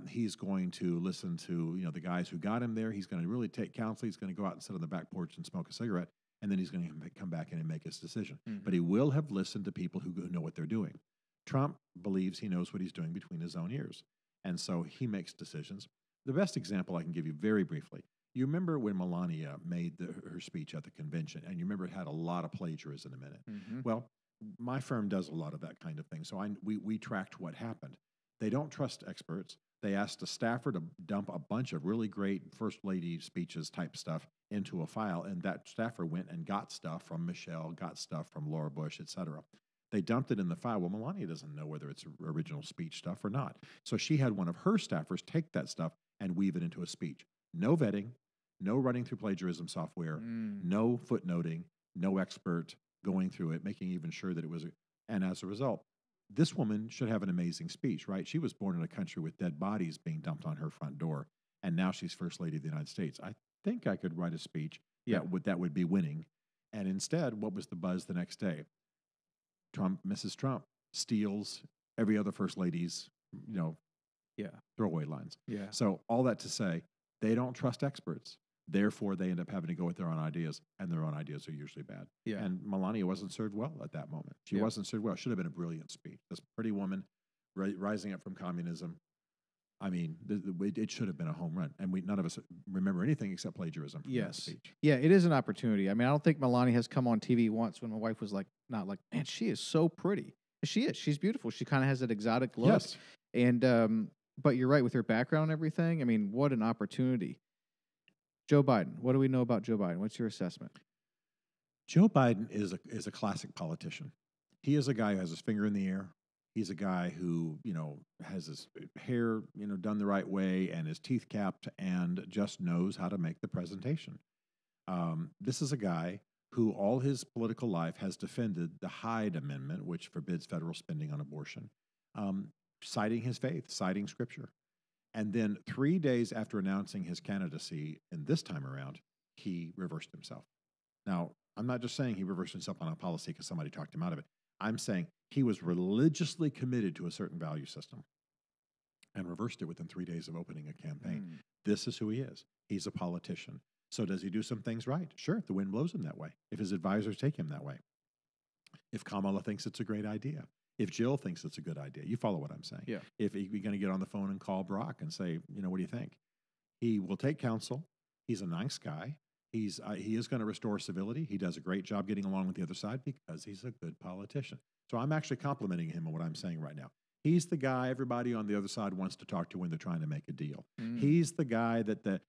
He's going to listen to the guys who got him there. He's going to really take counsel. He's going to go out and sit on the back porch and smoke a cigarette, and then he's going to come back in and make his decision. But he will have listened to people who know what they're doing. Trump believes he knows what he's doing between his own ears, and so he makes decisions. The best example I can give you very briefly, you remember when Melania made her speech at the convention, and you remember it had a lot of plagiarism in it. Mhm. Well, my firm does a lot of that kind of thing, so we tracked what happened. They don't trust experts. They asked a staffer to dump a bunch of really great First Lady speeches type stuff into a file, and that staffer went and got stuff from Michelle, got stuff from Laura Bush, et cetera. They dumped it in the file. Well, Melania doesn't know whether it's original speech stuff or not. So she had one of her staffers take that stuff and weave it into a speech. No vetting, no running through plagiarism software, no footnoting, no expert going through it, making even sure that it was. And as a result, this woman should have an amazing speech, right? She was born in a country with dead bodies being dumped on her front door, and now she's First Lady of the United States. I think I could write a speech that would be winning. And instead, what was the buzz the next day? Mrs. Trump steals every other first lady's, Yeah. throwaway lines. Yeah. So all that to say, they don't trust experts. Therefore, they end up having to go with their own ideas, and their own ideas are usually bad. Yeah. And Melania wasn't served well at that moment. She Yeah. wasn't served well. Should have been a brilliant speech. This pretty woman rising up from communism. I mean, it should have been a home run, and none of us remember anything except plagiarism from that Yes. speech. Yeah, it is an opportunity. I mean, I don't think Melania has come on TV once when my wife was like, not like, man, she is so pretty. She is. She's beautiful. She kind of has that exotic look. Yes. And, but you're right with her background and everything. I mean, what an opportunity. Joe Biden. What do we know about Joe Biden? What's your assessment? Joe Biden is a classic politician. He is a guy who has his finger in the air. He's a guy who, has his hair, done the right way and his teeth capped and just knows how to make the presentation. This is a guy who all his political life has defended the Hyde Amendment, which forbids federal spending on abortion, citing his faith, citing scripture. And then 3 days after announcing his candidacy, and this time around, he reversed himself. Now, I'm not just saying he reversed himself on a policy because somebody talked him out of it. I'm saying he was religiously committed to a certain value system and reversed it within 3 days of opening a campaign. This is who he is. He's a politician. So does he do some things right? Sure, if the wind blows him that way, if his advisors take him that way, if Kamala thinks it's a great idea, if Jill thinks it's a good idea. You follow what I'm saying? Yeah. If he's going to get on the phone and call Barack and say, what do you think? He will take counsel. He's a nice guy. He is going to restore civility. He does a great job getting along with the other side because he's a good politician. So I'm actually complimenting him on what I'm saying right now. He's the guy everybody on the other side wants to talk to when they're trying to make a deal. He's the guy that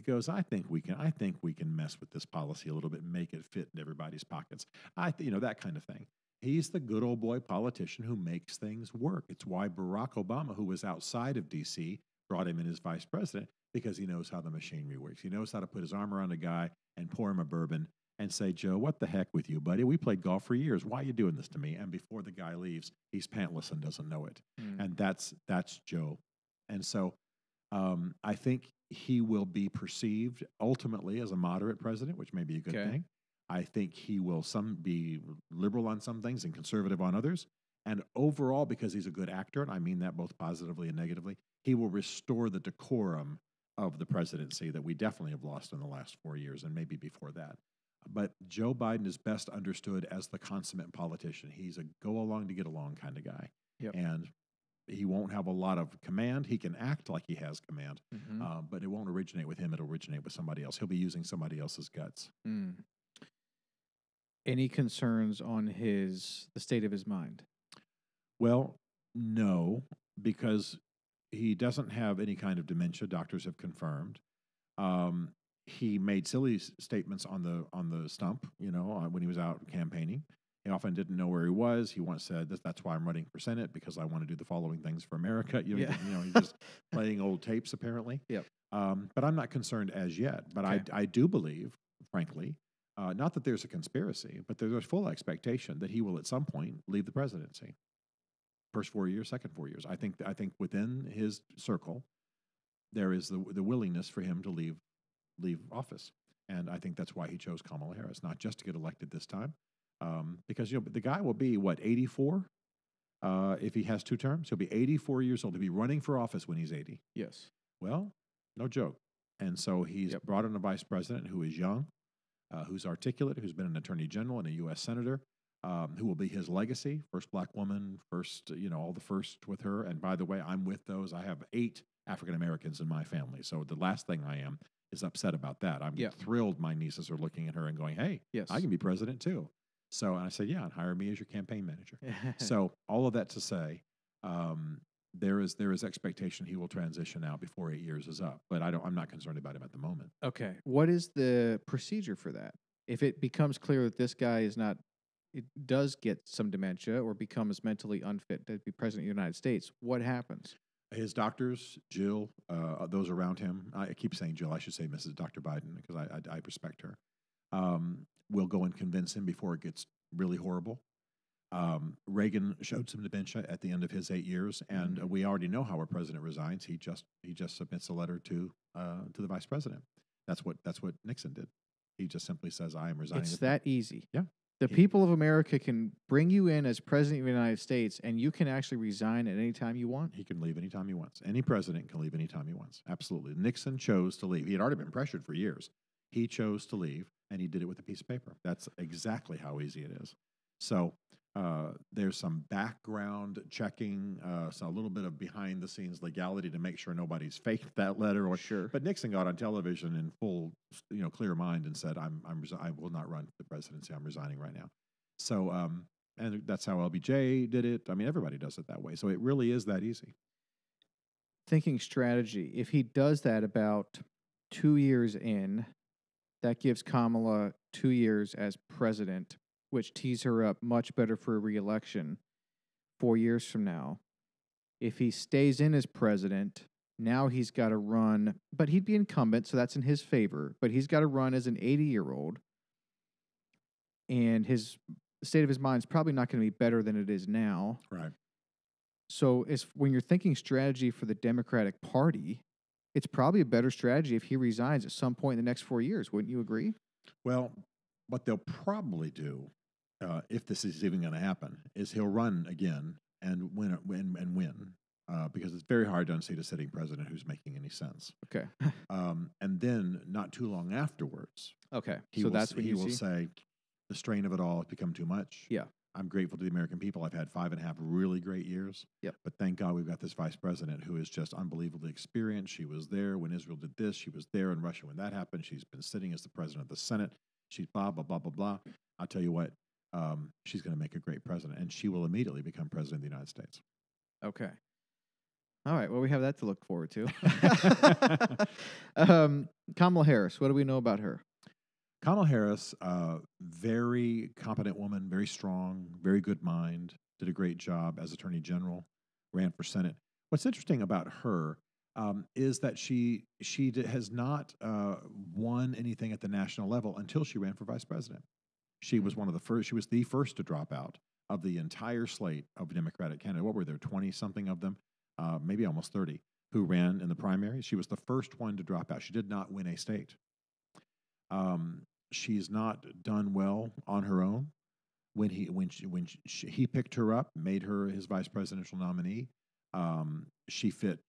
goes, I think we can mess with this policy a little bit and make it fit in everybody's pockets. That kind of thing. He's the good old boy politician who makes things work. It's why Barack Obama, who was outside of D.C., brought him in as vice president, because he knows how the machinery works. He knows how to put his arm around a guy and pour him a bourbon and say, Joe, what the heck with you, buddy? We played golf for years. Why are you doing this to me? And before the guy leaves, he's pantless and doesn't know it. And that's Joe. And so I think he will be perceived ultimately as a moderate president, which may be a good thing. I think he will be liberal on some things and conservative on others. And overall, because he's a good actor, and I mean that both positively and negatively, he will restore the decorum of the presidency that we definitely have lost in the last 4 years and maybe before that. But Joe Biden is best understood as the consummate politician. He's a go along to get along kind of guy. Yep. And he won't have a lot of command. He can act like he has command, but it won't originate with him. It'll originate with somebody else. He'll be using somebody else's guts. Any concerns on the state of his mind? Well, no, because he doesn't have any kind of dementia. Doctors have confirmed. He made silly statements on the stump, when he was out campaigning. He often didn't know where he was. He once said, "That's why I'm running for Senate, because I want to do the following things for America." He's just playing old tapes apparently. Yep. But I'm not concerned as yet. But Okay. I do believe, frankly, not that there's a conspiracy, but there's a full expectation that he will at some point leave the presidency. First 4 years, second 4 years. I think within his circle, there is the willingness for him to leave office, and I think that's why he chose Kamala Harris, not just to get elected this time, because the guy will be 84 if he has 2 terms. He'll be 84 years old. He'll be running for office when he's 80. Yes. Well, no joke. And so he's brought in a vice president who is young, who's articulate, who's been an attorney general and a U.S. senator. Who will be his legacy? First black woman, first, all the first with her. And by the way, I'm with those. I have 8 African Americans in my family. So the last thing I am is upset about that. I'm thrilled my nieces are looking at her and going, hey, I can be president too. So and I said, and hire me as your campaign manager. So all of that to say, there is expectation he will transition out before 8 years is up. But I'm not concerned about him at the moment. Okay. What is the procedure for that? If it becomes clear that this guy does get some dementia or becomes mentally unfit to be president of the United States, what happens? His doctors, Jill, those around him, I keep saying Jill, I should say Mrs. Dr. Biden because I respect her, will go and convince him before it gets really horrible. Reagan showed some dementia at the end of his 8 years, and we already know how our president resigns. He just submits a letter to the vice president. That's what Nixon did. He just simply says, I am resigning. It's that easy. Yeah. The people of America can bring you in as president of the United States, and you can actually resign at any time you want. He can leave anytime he wants. Any president can leave anytime he wants. Absolutely. Nixon chose to leave. He had already been pressured for years. He chose to leave, and he did it with a piece of paper. That's exactly how easy it is. So there's some background checking, so a little bit of behind-the-scenes legality to make sure nobody's faked that letter. Sure. But Nixon got on television in full, clear mind and said, I will not run for the presidency. I'm resigning right now. So, and that's how LBJ did it. I mean, everybody does it that way. So it really is that easy. Thinking strategy. If he does that about 2 years in, that gives Kamala 2 years as president, which tees her up much better for a re-election 4 years from now. If he stays in as president, now he's got to run, but he'd be incumbent, so that's in his favor, but he's got to run as an 80-year-old, and his state of his mind is probably not going to be better than it is now. Right. So when you're thinking strategy for the Democratic Party, it's probably a better strategy if he resigns at some point in the next 4 years. Wouldn't you agree? Well, what they'll probably do, if this is even going to happen, is he'll run again and win, because it's very hard to unseat a sitting president who's making any sense. Okay. And then, not too long afterwards, Okay. he So will, that's what he you will see? say, the strain of it all has become too much. Yeah. I'm grateful to the American people. I've had 5.5 really great years. Yep. But thank God we've got this vice president who is just unbelievably experienced. She was there when Israel did this. She was there in Russia when that happened. She's been sitting as the president of the Senate. She's blah, blah, blah, blah, blah. I'll tell you what, she's going to make a great president, and she will immediately become president of the United States. Okay. All right. Well, we have that to look forward to. Kamala Harris, what do we know about her? Kamala Harris, very competent woman, very strong, very good mind, did a great job as Attorney General, ran for Senate. What's interesting about her is that she has not won anything at the national level until she ran for vice president. She was one of the first. She was the first to drop out of the entire slate of Democratic candidates. What were there, 20-something of them, maybe almost 30, who ran in the primary? She was the first one to drop out. She did not win a state. She's not done well on her own. When he picked her up, made her his vice presidential nominee, she fit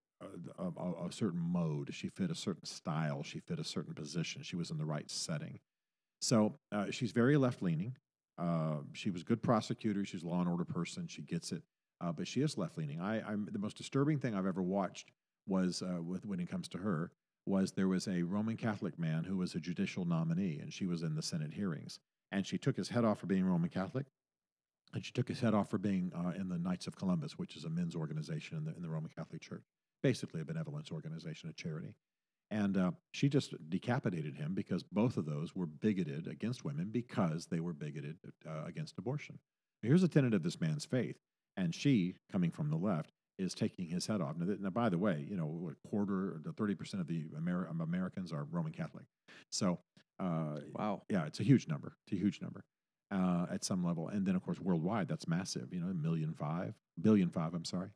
a certain mode. She fit a certain style. She fit a certain position. She was in the right setting. So she's very left-leaning. She was a good prosecutor. She's a law and order person. She gets it. But she is left-leaning. The most disturbing thing I've ever watched was when it comes to her was there was a Roman Catholic man who was a judicial nominee, and she was in the Senate hearings. And she took his head off for being Roman Catholic, and she took his head off for being in the Knights of Columbus, which is a men's organization in the Roman Catholic Church, basically a benevolence organization, a charity. And she just decapitated him because both of those were bigoted against women because they were bigoted against abortion. Here's a tenet of this man's faith, and she, coming from the left, is taking his head off. Now, by the way, 30% of the Americans are Roman Catholic. So, wow, yeah, it's a huge number. It's a huge number at some level. And then, of course, worldwide, that's massive. 1.5 billion. I'm sorry,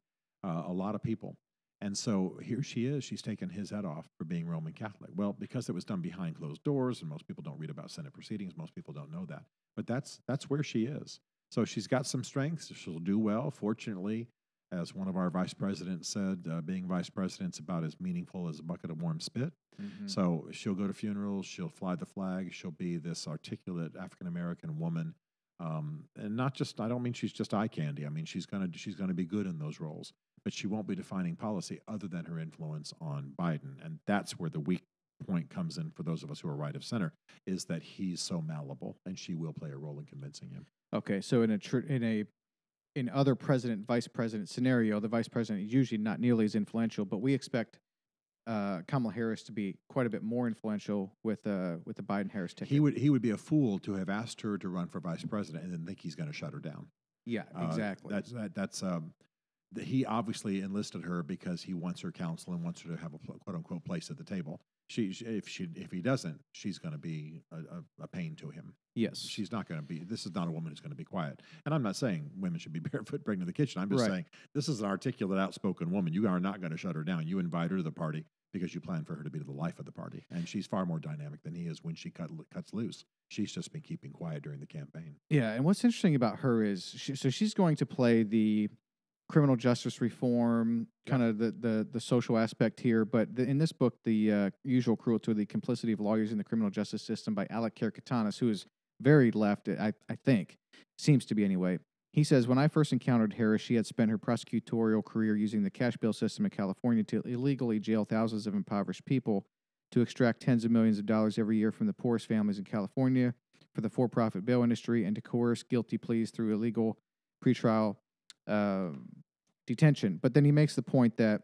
a lot of people. And so here she is. She's taken his head off for being Roman Catholic. Well, because it was done behind closed doors, and most people don't read about Senate proceedings. Most people don't know that. But that's where she is. So she's got some strengths. She'll do well. Fortunately, as one of our vice presidents said, being vice president's about as meaningful as a bucket of warm spit. Mm-hmm. So she'll go to funerals. She'll fly the flag. She'll be this articulate African-American woman. And not just, I don't mean she's just eye candy. I mean, she's gonna be good in those roles, but she won't be defining policy other than her influence on Biden. And that's where the weak point comes in for those of us who are right of center, is that he's so malleable, and she will play a role in convincing him. Okay, so in other president, vice president scenario, the vice president is usually not nearly as influential, but we expect Kamala Harris to be quite a bit more influential with the Biden-Harris ticket. He would be a fool to have asked her to run for vice president and then think he's going to shut her down. Yeah, exactly. He obviously enlisted her because he wants her counsel and wants her to have a quote unquote place at the table. If he doesn't, she's going to be a pain to him. Yes, she's not going to be. This is not a woman who's going to be quiet. And I'm not saying women should be barefoot breaking to the kitchen. I'm just saying this is an articulate, outspoken woman. You are not going to shut her down. You invite her to the party. because you plan for her to be the life of the party. And she's far more dynamic than he is when she cuts loose. She's just been keeping quiet during the campaign. Yeah, and what's interesting about her is she's going to play the criminal justice reform, kind of the social aspect here. But in this book, The Usual Cruelty, The Complicity of Lawyers in the Criminal Justice System by Alec Karakatanis, who is very left, I think, seems to be anyway. He says, when I first encountered Harris, she had spent her prosecutorial career using the cash bail system in California to illegally jail thousands of impoverished people, to extract tens of millions of dollars every year from the poorest families in California for the for-profit bail industry, and to coerce guilty pleas through illegal pretrial detention. But then he makes the point that,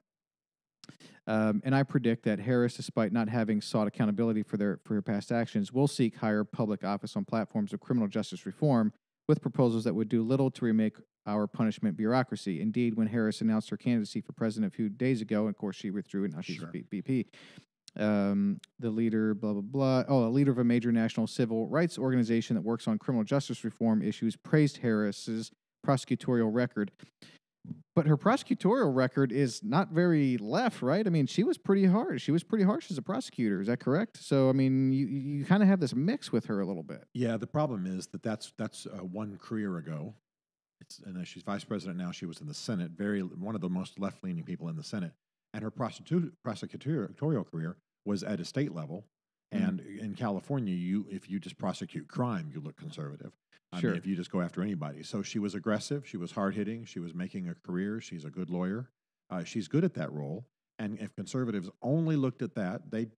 and I predict that Harris, despite not having sought accountability for her past actions, will seek higher public office on platforms of criminal justice reform with proposals that would do little to remake our punishment bureaucracy. Indeed, when Harris announced her candidacy for president a few days ago, and of course she withdrew, and now she's VP, the leader, blah, blah, blah. Oh, a leader of a major national civil rights organization that works on criminal justice reform issues praised Harris's prosecutorial record. But her prosecutorial record is not very left, right? I mean, she was pretty harsh. She was pretty harsh as a prosecutor. Is that correct? So, I mean, you kind of have this mix with her a little bit. Yeah, the problem is that's one career ago. And she's vice president now. She was in the Senate, one of the most left-leaning people in the Senate. And her prosecutorial career was at a state level. And in California, if you just prosecute crime, you look conservative. I mean, if you just go after anybody. So she was aggressive. She was hard-hitting. She was making a career. She's a good lawyer. She's good at that role. And if conservatives only looked at that, they'd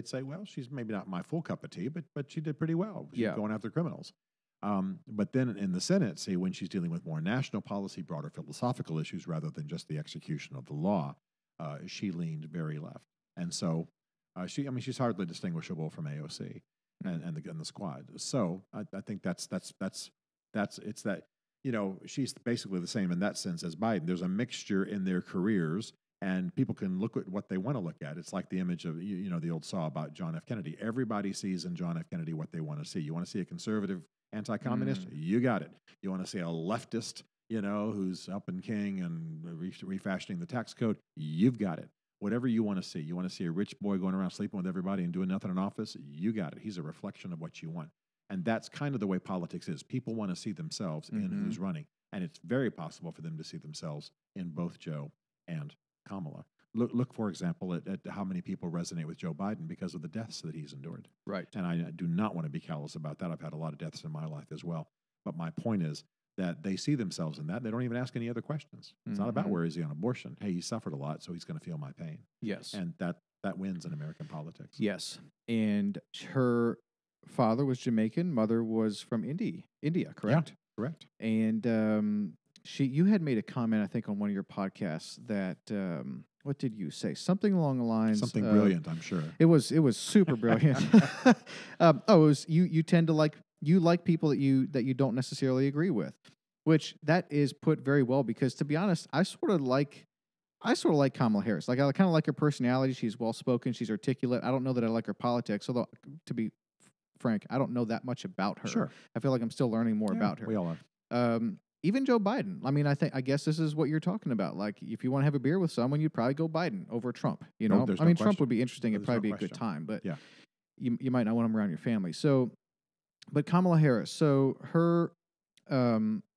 say, well, she's maybe not my full cup of tea, but she did pretty well. She's going after criminals. But then in the Senate, say when she's dealing with more national policy, broader philosophical issues rather than just the execution of the law, she leaned very left. And so she's hardly distinguishable from AOC and the squad. So I think that's that, she's basically the same in that sense as Biden. There's a mixture in their careers, and people can look at what they want to look at. It's like the image of, the old saw about John F. Kennedy. Everybody sees in John F. Kennedy what they want to see. You want to see a conservative anti-communist? You got it. You want to see a leftist, who's up and king and refashioning the tax code? You've got it. Whatever you want to see. You want to see a rich boy going around sleeping with everybody and doing nothing in office? You got it. He's a reflection of what you want. And that's kind of the way politics is. People want to see themselves in who's running. And it's very possible for them to see themselves in both Joe and Kamala. Look, for example, at how many people resonate with Joe Biden because of the deaths that he's endured. Right. And I do not want to be callous about that. I've had a lot of deaths in my life as well. But my point is that they see themselves in that. They don't even ask any other questions. It's not about where is he on abortion. Hey, he suffered a lot, so he's going to feel my pain. Yes. And that wins in American politics. Yes. And her father was Jamaican. Mother was from India, correct? Yeah, correct. And you had made a comment, I think, on one of your podcasts that, what did you say? Something along the lines. Something brilliant, I'm sure. It was super brilliant. It was you tend to like people that you don't necessarily agree with, which that is put very well, because to be honest, I sort of like Kamala Harris. Like, I kind of like her personality. She's well spoken. She's articulate. I don't know that I like her politics, although, to be frank, I don't know that much about her. Sure. I feel like I'm still learning more about her. We all are. Even Joe Biden. I mean, I guess this is what you're talking about. Like, if you want to have a beer with someone, you'd probably go Biden over Trump. There's I mean, no Trump question. would be interesting. It'd probably be a good time, but you might not want him around your family. So, but Kamala Harris. So her,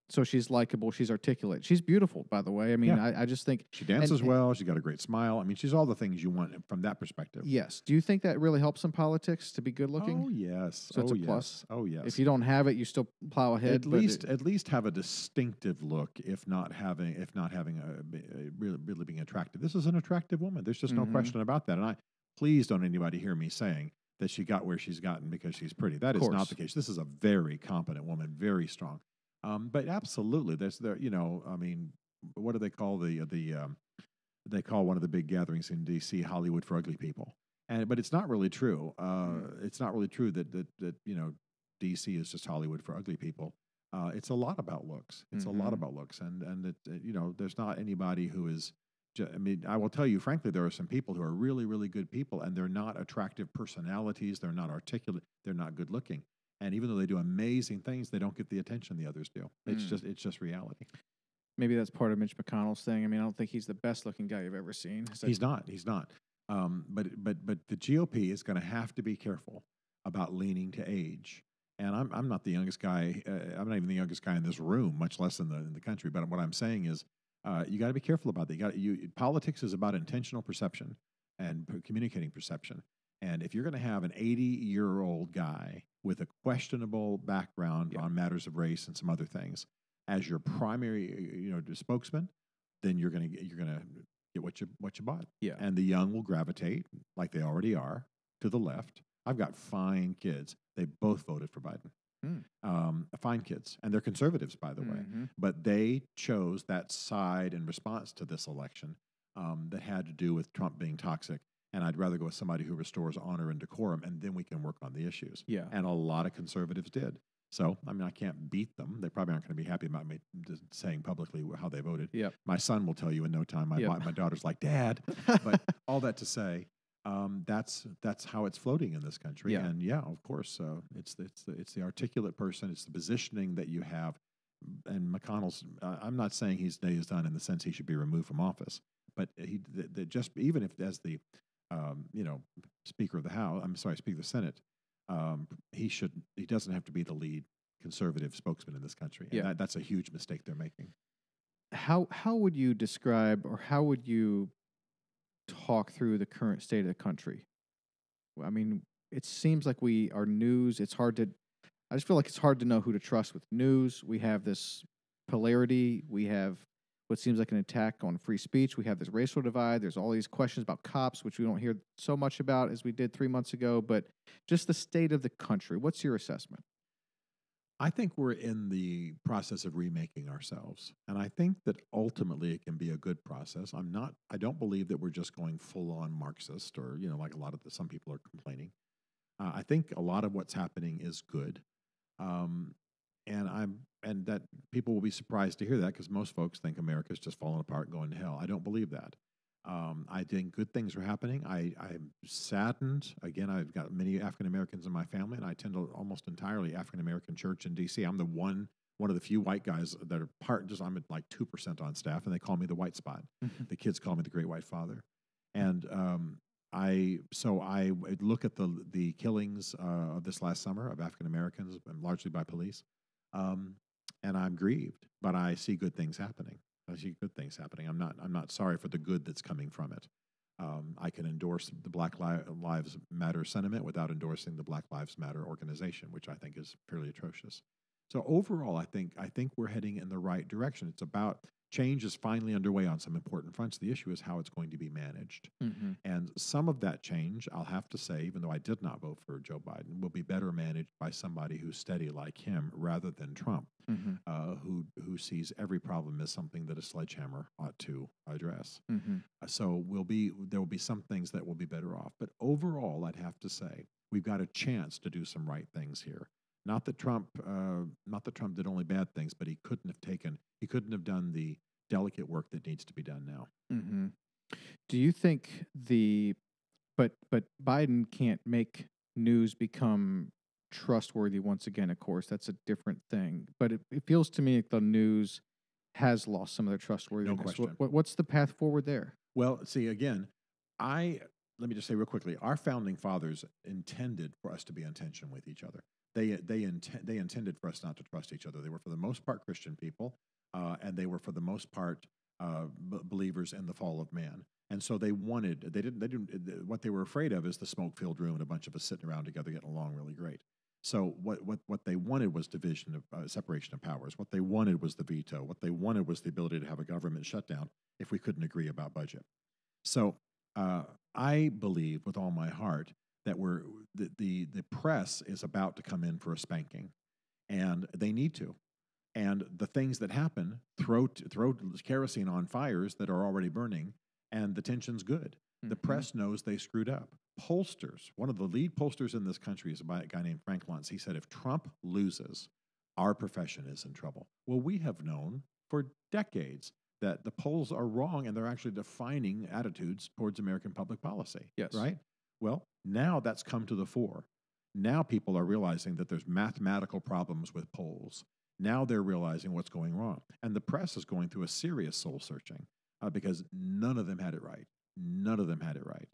so she's likable. She's articulate. She's beautiful, by the way. I mean, I just think she dances well. She's got a great smile. I mean, she's all the things you want from that perspective. Yes. Do you think that really helps in politics to be good looking? Oh yes. So it's a plus. Oh yes. If you don't have it, you still plow ahead. At least have a distinctive look. If not having a really being attractive. This is an attractive woman. There's just no question about that. And please don't anybody hear me saying that she got where she's gotten because she's pretty. That is not the case. This is a very competent woman, very strong. But absolutely, I mean, what do they call they call one of the big gatherings in D.C. Hollywood for ugly people, but it's not really true. It's not really true that D.C. is just Hollywood for ugly people. It's a lot about looks. It's a lot about looks, and there's not anybody who is. I mean, I will tell you frankly, there are some people who are really, really good people, and they're not attractive personalities. They're not articulate. They're not good looking. And even though they do amazing things, they don't get the attention the others do. It's just reality. Maybe that's part of Mitch McConnell's thing. I mean, I don't think he's the best looking guy you've ever seen. He's not. But the GOP is going to have to be careful about leaning to age. And I'm not the youngest guy. I'm not even the youngest guy in this room, much less in the country. But what I'm saying is, you got to be careful about that. Politics is about intentional perception and communicating perception. And if you're going to have an 80-year-old guy with a questionable background on matters of race and some other things as your primary, spokesman, then you're going to get what you bought. Yeah. And the young will gravitate, like they already are, to the left. I've got fine kids. They both voted for Biden. Fine kids. And they're conservatives, by the way. But they chose that side in response to this election that had to do with Trump being toxic. And I'd rather go with somebody who restores honor and decorum, and then we can work on the issues. Yeah. And a lot of conservatives did. So, I mean, I can't beat them. They probably aren't going to be happy about me just saying publicly how they voted. Yep. My son will tell you in no time. My daughter's like, Dad. But all that to say, that's how it's floating in this country. Yeah. And of course, it's the articulate person. It's the positioning that you have. And McConnell's. I'm not saying his day is done in the sense he should be removed from office, but just even if as the Speaker of the House, Speaker of the Senate, he doesn't have to be the lead conservative spokesman in this country. And that's a huge mistake they're making. How would you describe, or how would you talk through the current state of the country? I mean, it seems like our news, I just feel like it's hard to know who to trust with news. We have this polarity. We have what seems like an attack on free speech. We have this racial divide. There's all these questions about cops, which we don't hear so much about as we did 3 months ago, but just the state of the country. What's your assessment? I think we're in the process of remaking ourselves. And I think that ultimately it can be a good process. I don't believe that we're just going full on Marxist or, like some people are complaining. I think a lot of what's happening is good. And that people will be surprised to hear that, because most folks think America's just falling apart, going to hell. I don't believe that. I think good things are happening. I'm saddened. Again, I've got many African Americans in my family, and I attend almost entirely African American church in D.C. I'm one of the few white guys that are I'm at like 2% on staff, and they call me the white spot. The kids call me the great white father. And I look at the killings of this last summer of African Americans, largely by police, and I'm grieved. But I see good things happening. I'm not sorry for the good that's coming from it. I can endorse the Black Lives Matter sentiment without endorsing the Black Lives Matter organization, which I think is fairly atrocious. So overall, I think we're heading in the right direction. It's about change is finally underway on some important fronts. The issue is how it's going to be managed. And some of that change, I'll have to say, even though I did not vote for Joe Biden, will be better managed by somebody who's steady like him rather than Trump, who sees every problem as something that a sledgehammer ought to address. So there will be some things that will be better off. But overall, I'd have to say, we've got a chance to do some right things here. Not that Trump did only bad things, but he couldn't have done the delicate work that needs to be done now. Do you think but Biden can't make news become trustworthy once again? Of course, that's a different thing. But it feels to me like the news has lost some of their trustworthiness. No question. What's the path forward there? Well, see, again, let me just say real quickly, our founding fathers intended for us to be in tension with each other. They intended for us not to trust each other. They were for the most part Christian people, and they were for the most part believers in the fall of man. And so what they were afraid of is the smoke-filled room and a bunch of us sitting around together getting along really great. So what they wanted was division of separation of powers. What they wanted was the veto. What they wanted was the ability to have a government shutdown if we couldn't agree about budget. So I believe with all my heart that the press is about to come in for a spanking, and they need to. And the things that happen throw kerosene on fires that are already burning, and the tension's good. The press knows they screwed up. Pollsters, one of the lead pollsters in this country is a guy named Frank Luntz. He said, if Trump loses, our profession is in trouble. Well, we have known for decades that the polls are wrong, and they're actually defining attitudes towards American public policy. Yes. Right? Well, now that's come to the fore. Now people are realizing that there's mathematical problems with polls. Now they're realizing what's going wrong. And the press is going through a serious soul searching because none of them had it right. None of them had it right.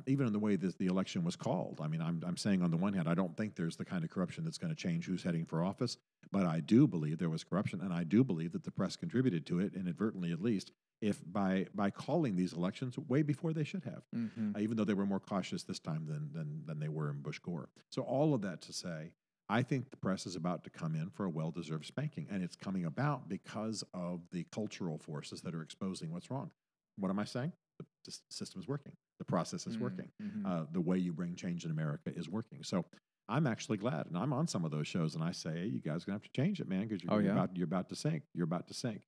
even in the way that the election was called. I mean, I'm saying on the one hand, I don't think there's the kind of corruption that's going to change who's heading for office, but I do believe there was corruption, and I do believe that the press contributed to it, inadvertently at least, if by calling these elections way before they should have, even though they were more cautious this time than they were in Bush Gore. So all of that to say, I think the press is about to come in for a well-deserved spanking, and it's coming about because of the cultural forces that are exposing what's wrong. What am I saying? The system is working. The process is working. The way you bring change in America is working. So I'm actually glad, and I'm on some of those shows, and I say, hey, you guys are going to have to change it, man, because you're about to sink. You're about to sink.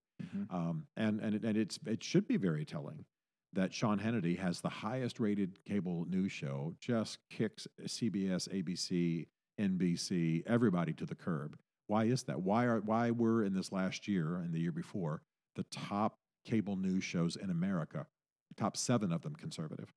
It should be very telling that Sean Hannity has the highest rated cable news show, just kicks CBS, ABC, NBC, everybody to the curb. Why is that? Why were in this last year and the year before the top cable news shows in America, top 7 of them conservative?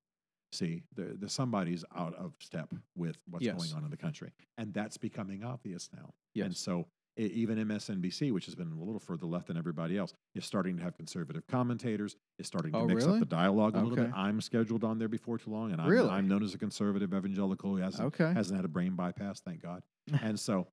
See, somebody's out of step with what's going on in the country, and that's becoming obvious now. And so even MSNBC, which has been a little further left than everybody else, is starting to have conservative commentators, is starting to mix up the dialogue a little bit. I'm scheduled on there before too long, and I'm known as a conservative evangelical who hasn't had a brain bypass, thank God. And so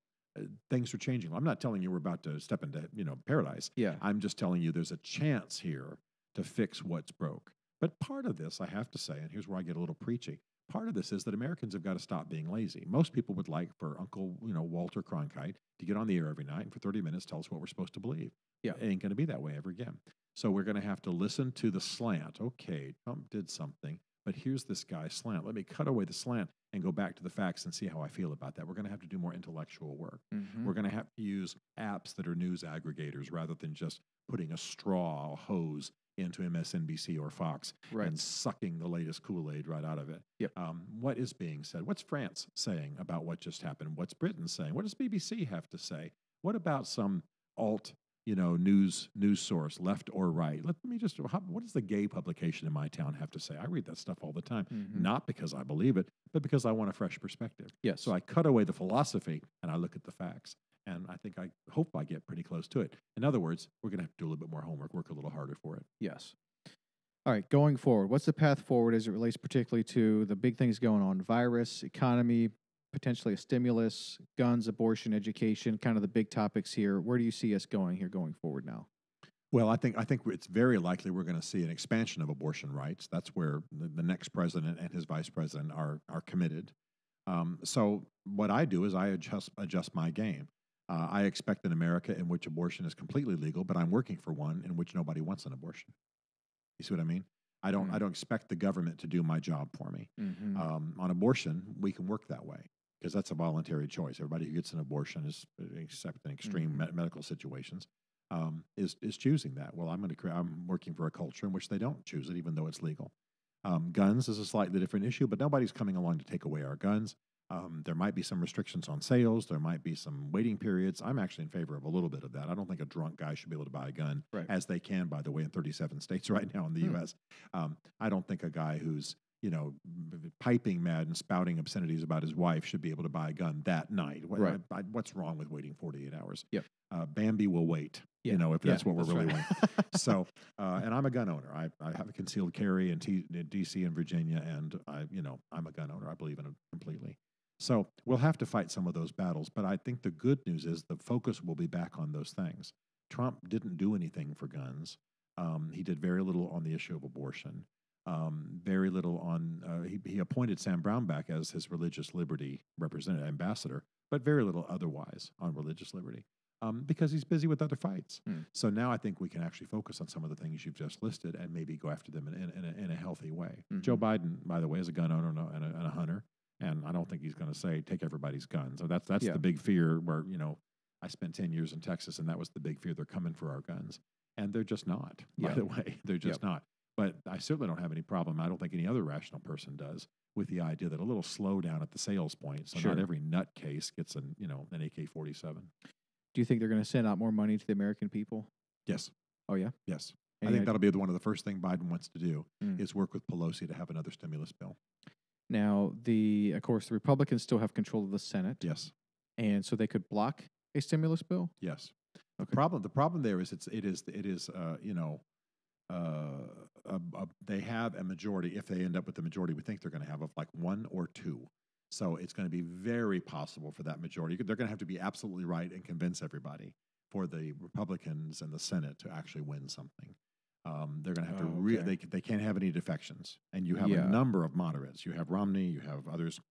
things are changing. I'm not telling you we're about to step into paradise. I'm just telling you there's a chance here to fix what's broke. But part of this, I have to say, and here's where I get a little preachy, part of this is that Americans have got to stop being lazy. Most people would like for Uncle, Walter Cronkite to get on the air every night and for 30 minutes tell us what we're supposed to believe. It ain't going to be that way ever again. So we're going to have to listen to the slant. Okay, Trump did something, but here's this guy's slant. Let me cut away the slant and go back to the facts and see how I feel about that. We're going to have to do more intellectual work. We're going to have to use apps that are news aggregators rather than just putting a straw hose into MSNBC or Fox and sucking the latest Kool-Aid right out of it. What is being said? What's France saying about what just happened? What's Britain saying? What does BBC have to say? What about some alt, news source, left or right? What does the gay publication in my town have to say? I read that stuff all the time, not because I believe it, but because I want a fresh perspective. So I cut away the philosophy and I look at the facts. And I hope I get pretty close to it. In other words, we're going to have to do a little bit more homework, work a little harder for it. Yes. All right, going forward, what's the path forward as it relates particularly to the big things going on? Virus, economy, potentially a stimulus, guns, abortion, education, kind of the big topics here. Where do you see us going forward now? Well, I think it's very likely we're going to see an expansion of abortion rights. That's where the next president and his vice president are committed. So what I do is I adjust my game. I expect an America in which abortion is completely legal, but I'm working for one in which nobody wants an abortion. You see what I mean? I don't expect the government to do my job for me. On abortion, we can work that way because that's a voluntary choice. Everybody who gets an abortion, except in extreme medical situations, is choosing that. Well, I'm working for a culture in which they don't choose it, even though it's legal. Guns is a slightly different issue, but nobody's coming along to take away our guns. There might be some restrictions on sales. There might be some waiting periods. I'm actually in favor of a little bit of that. I don't think a drunk guy should be able to buy a gun, as they can, by the way, in 37 states right now in the U.S. I don't think a guy who's piping mad and spouting obscenities about his wife should be able to buy a gun that night. What's wrong with waiting 48 hours? Bambi will wait, if that's what we're really wanting. So, and I'm a gun owner. I have a concealed carry in D.C. and Virginia, and I'm a gun owner. I believe in it completely. So we'll have to fight some of those battles, but I think the good news is the focus will be back on those things. Trump didn't do anything for guns. He did very little on the issue of abortion. Very little on, he appointed Sam Brownback as his religious liberty representative, ambassador, but very little otherwise on religious liberty because he's busy with other fights. So now I think we can actually focus on some of the things you've just listed and maybe go after them in a healthy way. Joe Biden, by the way, is a gun owner and a hunter. And I don't think he's going to say, take everybody's guns. So that's the big fear where, I spent 10 years in Texas, and that was the big fear. They're coming for our guns. And they're just not, by the way. They're just not. But I certainly don't have any problem. I don't think any other rational person does with the idea that a little slowdown at the sales point. So not every nutcase gets an AK-47. Do you think they're going to send out more money to the American people? Yes. Oh, yeah? Yes. I think that'll be one of the first things Biden wants to do is work with Pelosi to have another stimulus bill. Now, of course, the Republicans still have control of the Senate. Yes. And so they could block a stimulus bill? Yes. Okay. The problem there is it is they have a majority. If they end up with the majority, we think they're going to have of like 1 or 2. So it's going to be very possible for that majority. They're going to have to be absolutely right and convince everybody for the Republicans and the Senate to actually win something. They're going to have to they can't have any defections, and you have a number of moderates. You have Romney, you have others,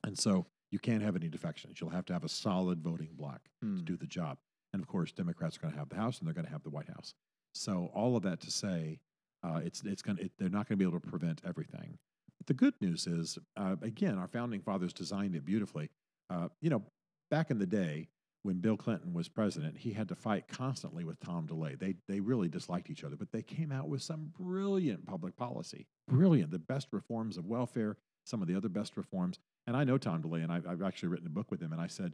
and so you can't have any defections. You'll have to have a solid voting bloc to do the job. And of course, Democrats are going to have the House, and they're going to have the White House. So all of that to say, they're not going to be able to prevent everything. But the good news is, again, our founding fathers designed it beautifully. Back in the day when Bill Clinton was president, he had to fight constantly with Tom DeLay. They really disliked each other, but they came out with some brilliant public policy, brilliant, the best reforms of welfare, some of the other best reforms. And I know Tom DeLay, and I've actually written a book with him, and I said,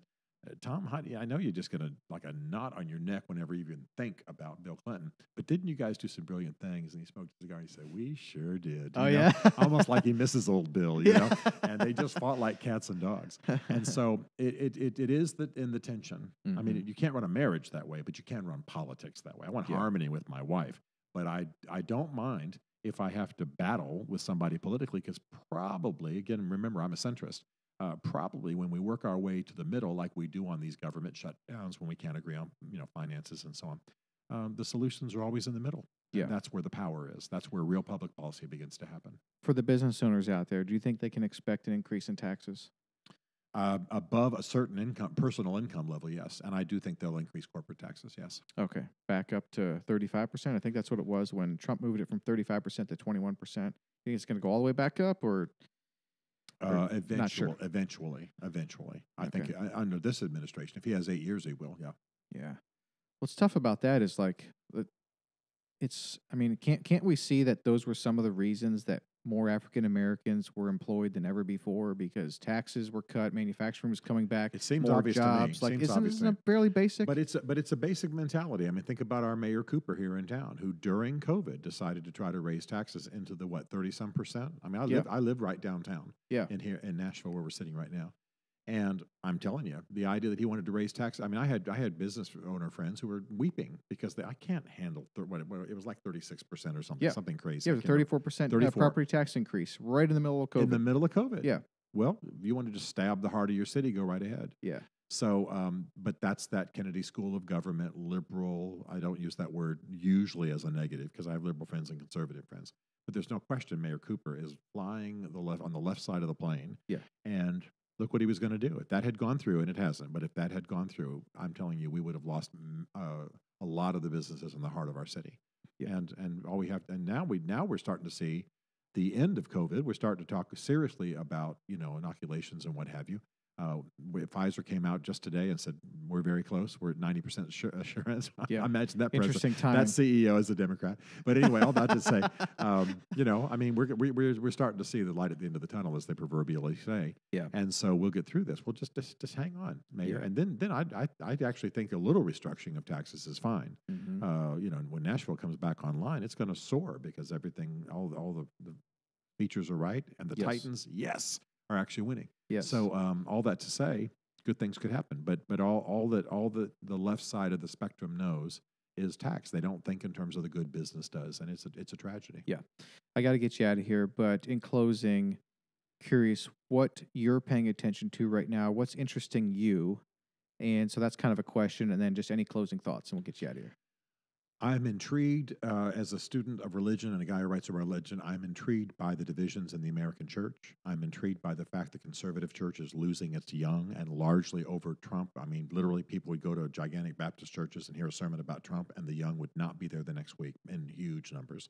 Tom, I know you're just going to like a knot on your neck whenever you even think about Bill Clinton, but didn't you guys do some brilliant things? And he smoked a cigar and he said, we sure did. Yeah. Almost like he misses old Bill, you know, and they just fought like cats and dogs. And so it is in the tension. I mean, you can't run a marriage that way, but you can run politics that way. I want harmony with my wife, but I don't mind if I have to battle with somebody politically, because probably, again, remember, I'm a centrist. Probably when we work our way to the middle, like we do on these government shutdowns when we can't agree on finances and so on, the solutions are always in the middle. Yeah, and that's where the power is. That's where real public policy begins to happen. For the business owners out there, do you think they can expect an increase in taxes? Above a certain personal income level, yes, and I do think they'll increase corporate taxes. Yes. Okay, back up to 35%. I think that's what it was when Trump moved it from 35% to 21%. You think it's going to go all the way back up, or? Eventually. I think under this administration, if he has 8 years, he will. Yeah. Yeah. What's tough about that is can't we see that those were some of the reasons that more African Americans were employed than ever before, because taxes were cut, manufacturing was coming back. It seems more obvious jobs. to me. Isn't it fairly basic? But it's a basic mentality. I mean, think about our Mayor Cooper here in town, who during COVID decided to try to raise taxes into the 30-some%. I mean, I live right downtown. Yeah. In Nashville, where we're sitting right now. And I'm telling you, the idea that he wanted to raise taxes. I mean, I had business owner friends who were weeping because I can't handle it was like 36% or something, something crazy. Yeah, 34% property tax increase right in the middle of COVID. In the middle of COVID. Yeah. Well, if you want to just stab the heart of your city, go right ahead. Yeah. So, but that's that Kennedy School of Government, liberal. I don't use that word usually as a negative because I have liberal friends and conservative friends. But there's no question Mayor Cooper is flying on the left side of the plane. Yeah. And look what he was going to do. If that had gone through, and it hasn't, but if that had gone through, I'm telling you, we would have lost a lot of the businesses in the heart of our city. Yeah. And all we have, and now we're starting to see the end of COVID. We're starting to talk seriously about inoculations and what have you. Pfizer came out just today and said we're very close. We're at 90% assurance. Yeah. I imagine that interesting time. That CEO is a Democrat. But anyway, all that to say, I mean, we're starting to see the light at the end of the tunnel, as they proverbially say. Yeah. And so we'll get through this. We'll just hang on, Mayor. Yeah. And then I'd actually think a little restructuring of taxes is fine. Mm-hmm. When Nashville comes back online, it's going to soar because everything, all the features are right, and the Titans, are actually winning. Yes. So all that to say, good things could happen. But all that the left side of the spectrum knows is tax. They don't think in terms of the good business does, and it's a tragedy. Yeah. I got to get you out of here, but in closing, curious what you're paying attention to right now. What's interesting you? And so that's kind of a question, and then just any closing thoughts, and we'll get you out of here. I'm intrigued as a student of religion and a guy who writes about religion. I'm intrigued by the divisions in the American church. I'm intrigued by the fact the conservative church is losing its young and largely over Trump. I mean, literally people would go to gigantic Baptist churches and hear a sermon about Trump, and the young would not be there the next week in huge numbers.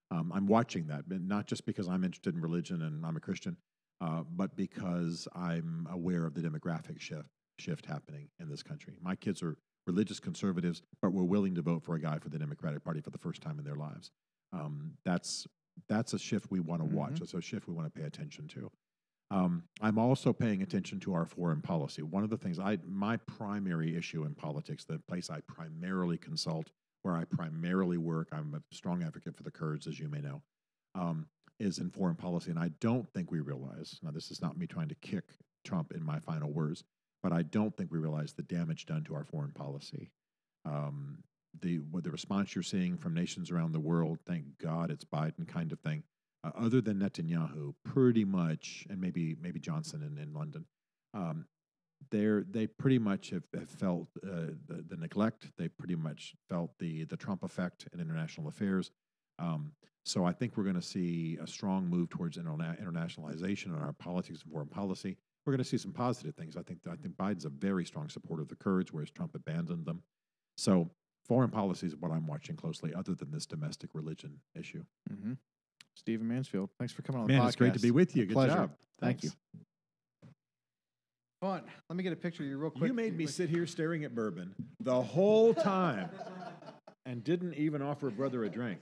I'm watching that, but not just because I'm interested in religion and I'm a Christian, but because I'm aware of the demographic shift happening in this country. My kids are religious conservatives, but we're willing to vote for a guy for the Democratic Party for the first time in their lives. That's a shift we want to watch. It's a shift we want to pay attention to. I'm also paying attention to our foreign policy. One of the things my primary issue in politics, the place I primarily consult, where I primarily work, I'm a strong advocate for the Kurds, as you may know, is in foreign policy. And I don't think we realize, now this is not me trying to kick Trump in my final words, but I don't think we realize the damage done to our foreign policy. the response you're seeing from nations around the world, thank God it's Biden kind of thing. Other than Netanyahu, pretty much, and maybe Johnson in London, they pretty much have felt the neglect. They pretty much felt the Trump effect in international affairs. So I think we're going to see a strong move towards internationalization in our politics and foreign policy. We're going to see some positive things. I think Biden's a very strong supporter of the Kurds, whereas Trump abandoned them. So foreign policy is what I'm watching closely, other than this domestic religion issue. Mm-hmm. Stephen Mansfield, thanks for coming on the Man, podcast. it's great to be with you. Good Pleasure. job. Thank you. Thanks. Come on, let me get a picture of you real quick. You made me sit here staring at bourbon the whole time and didn't even offer a brother a drink.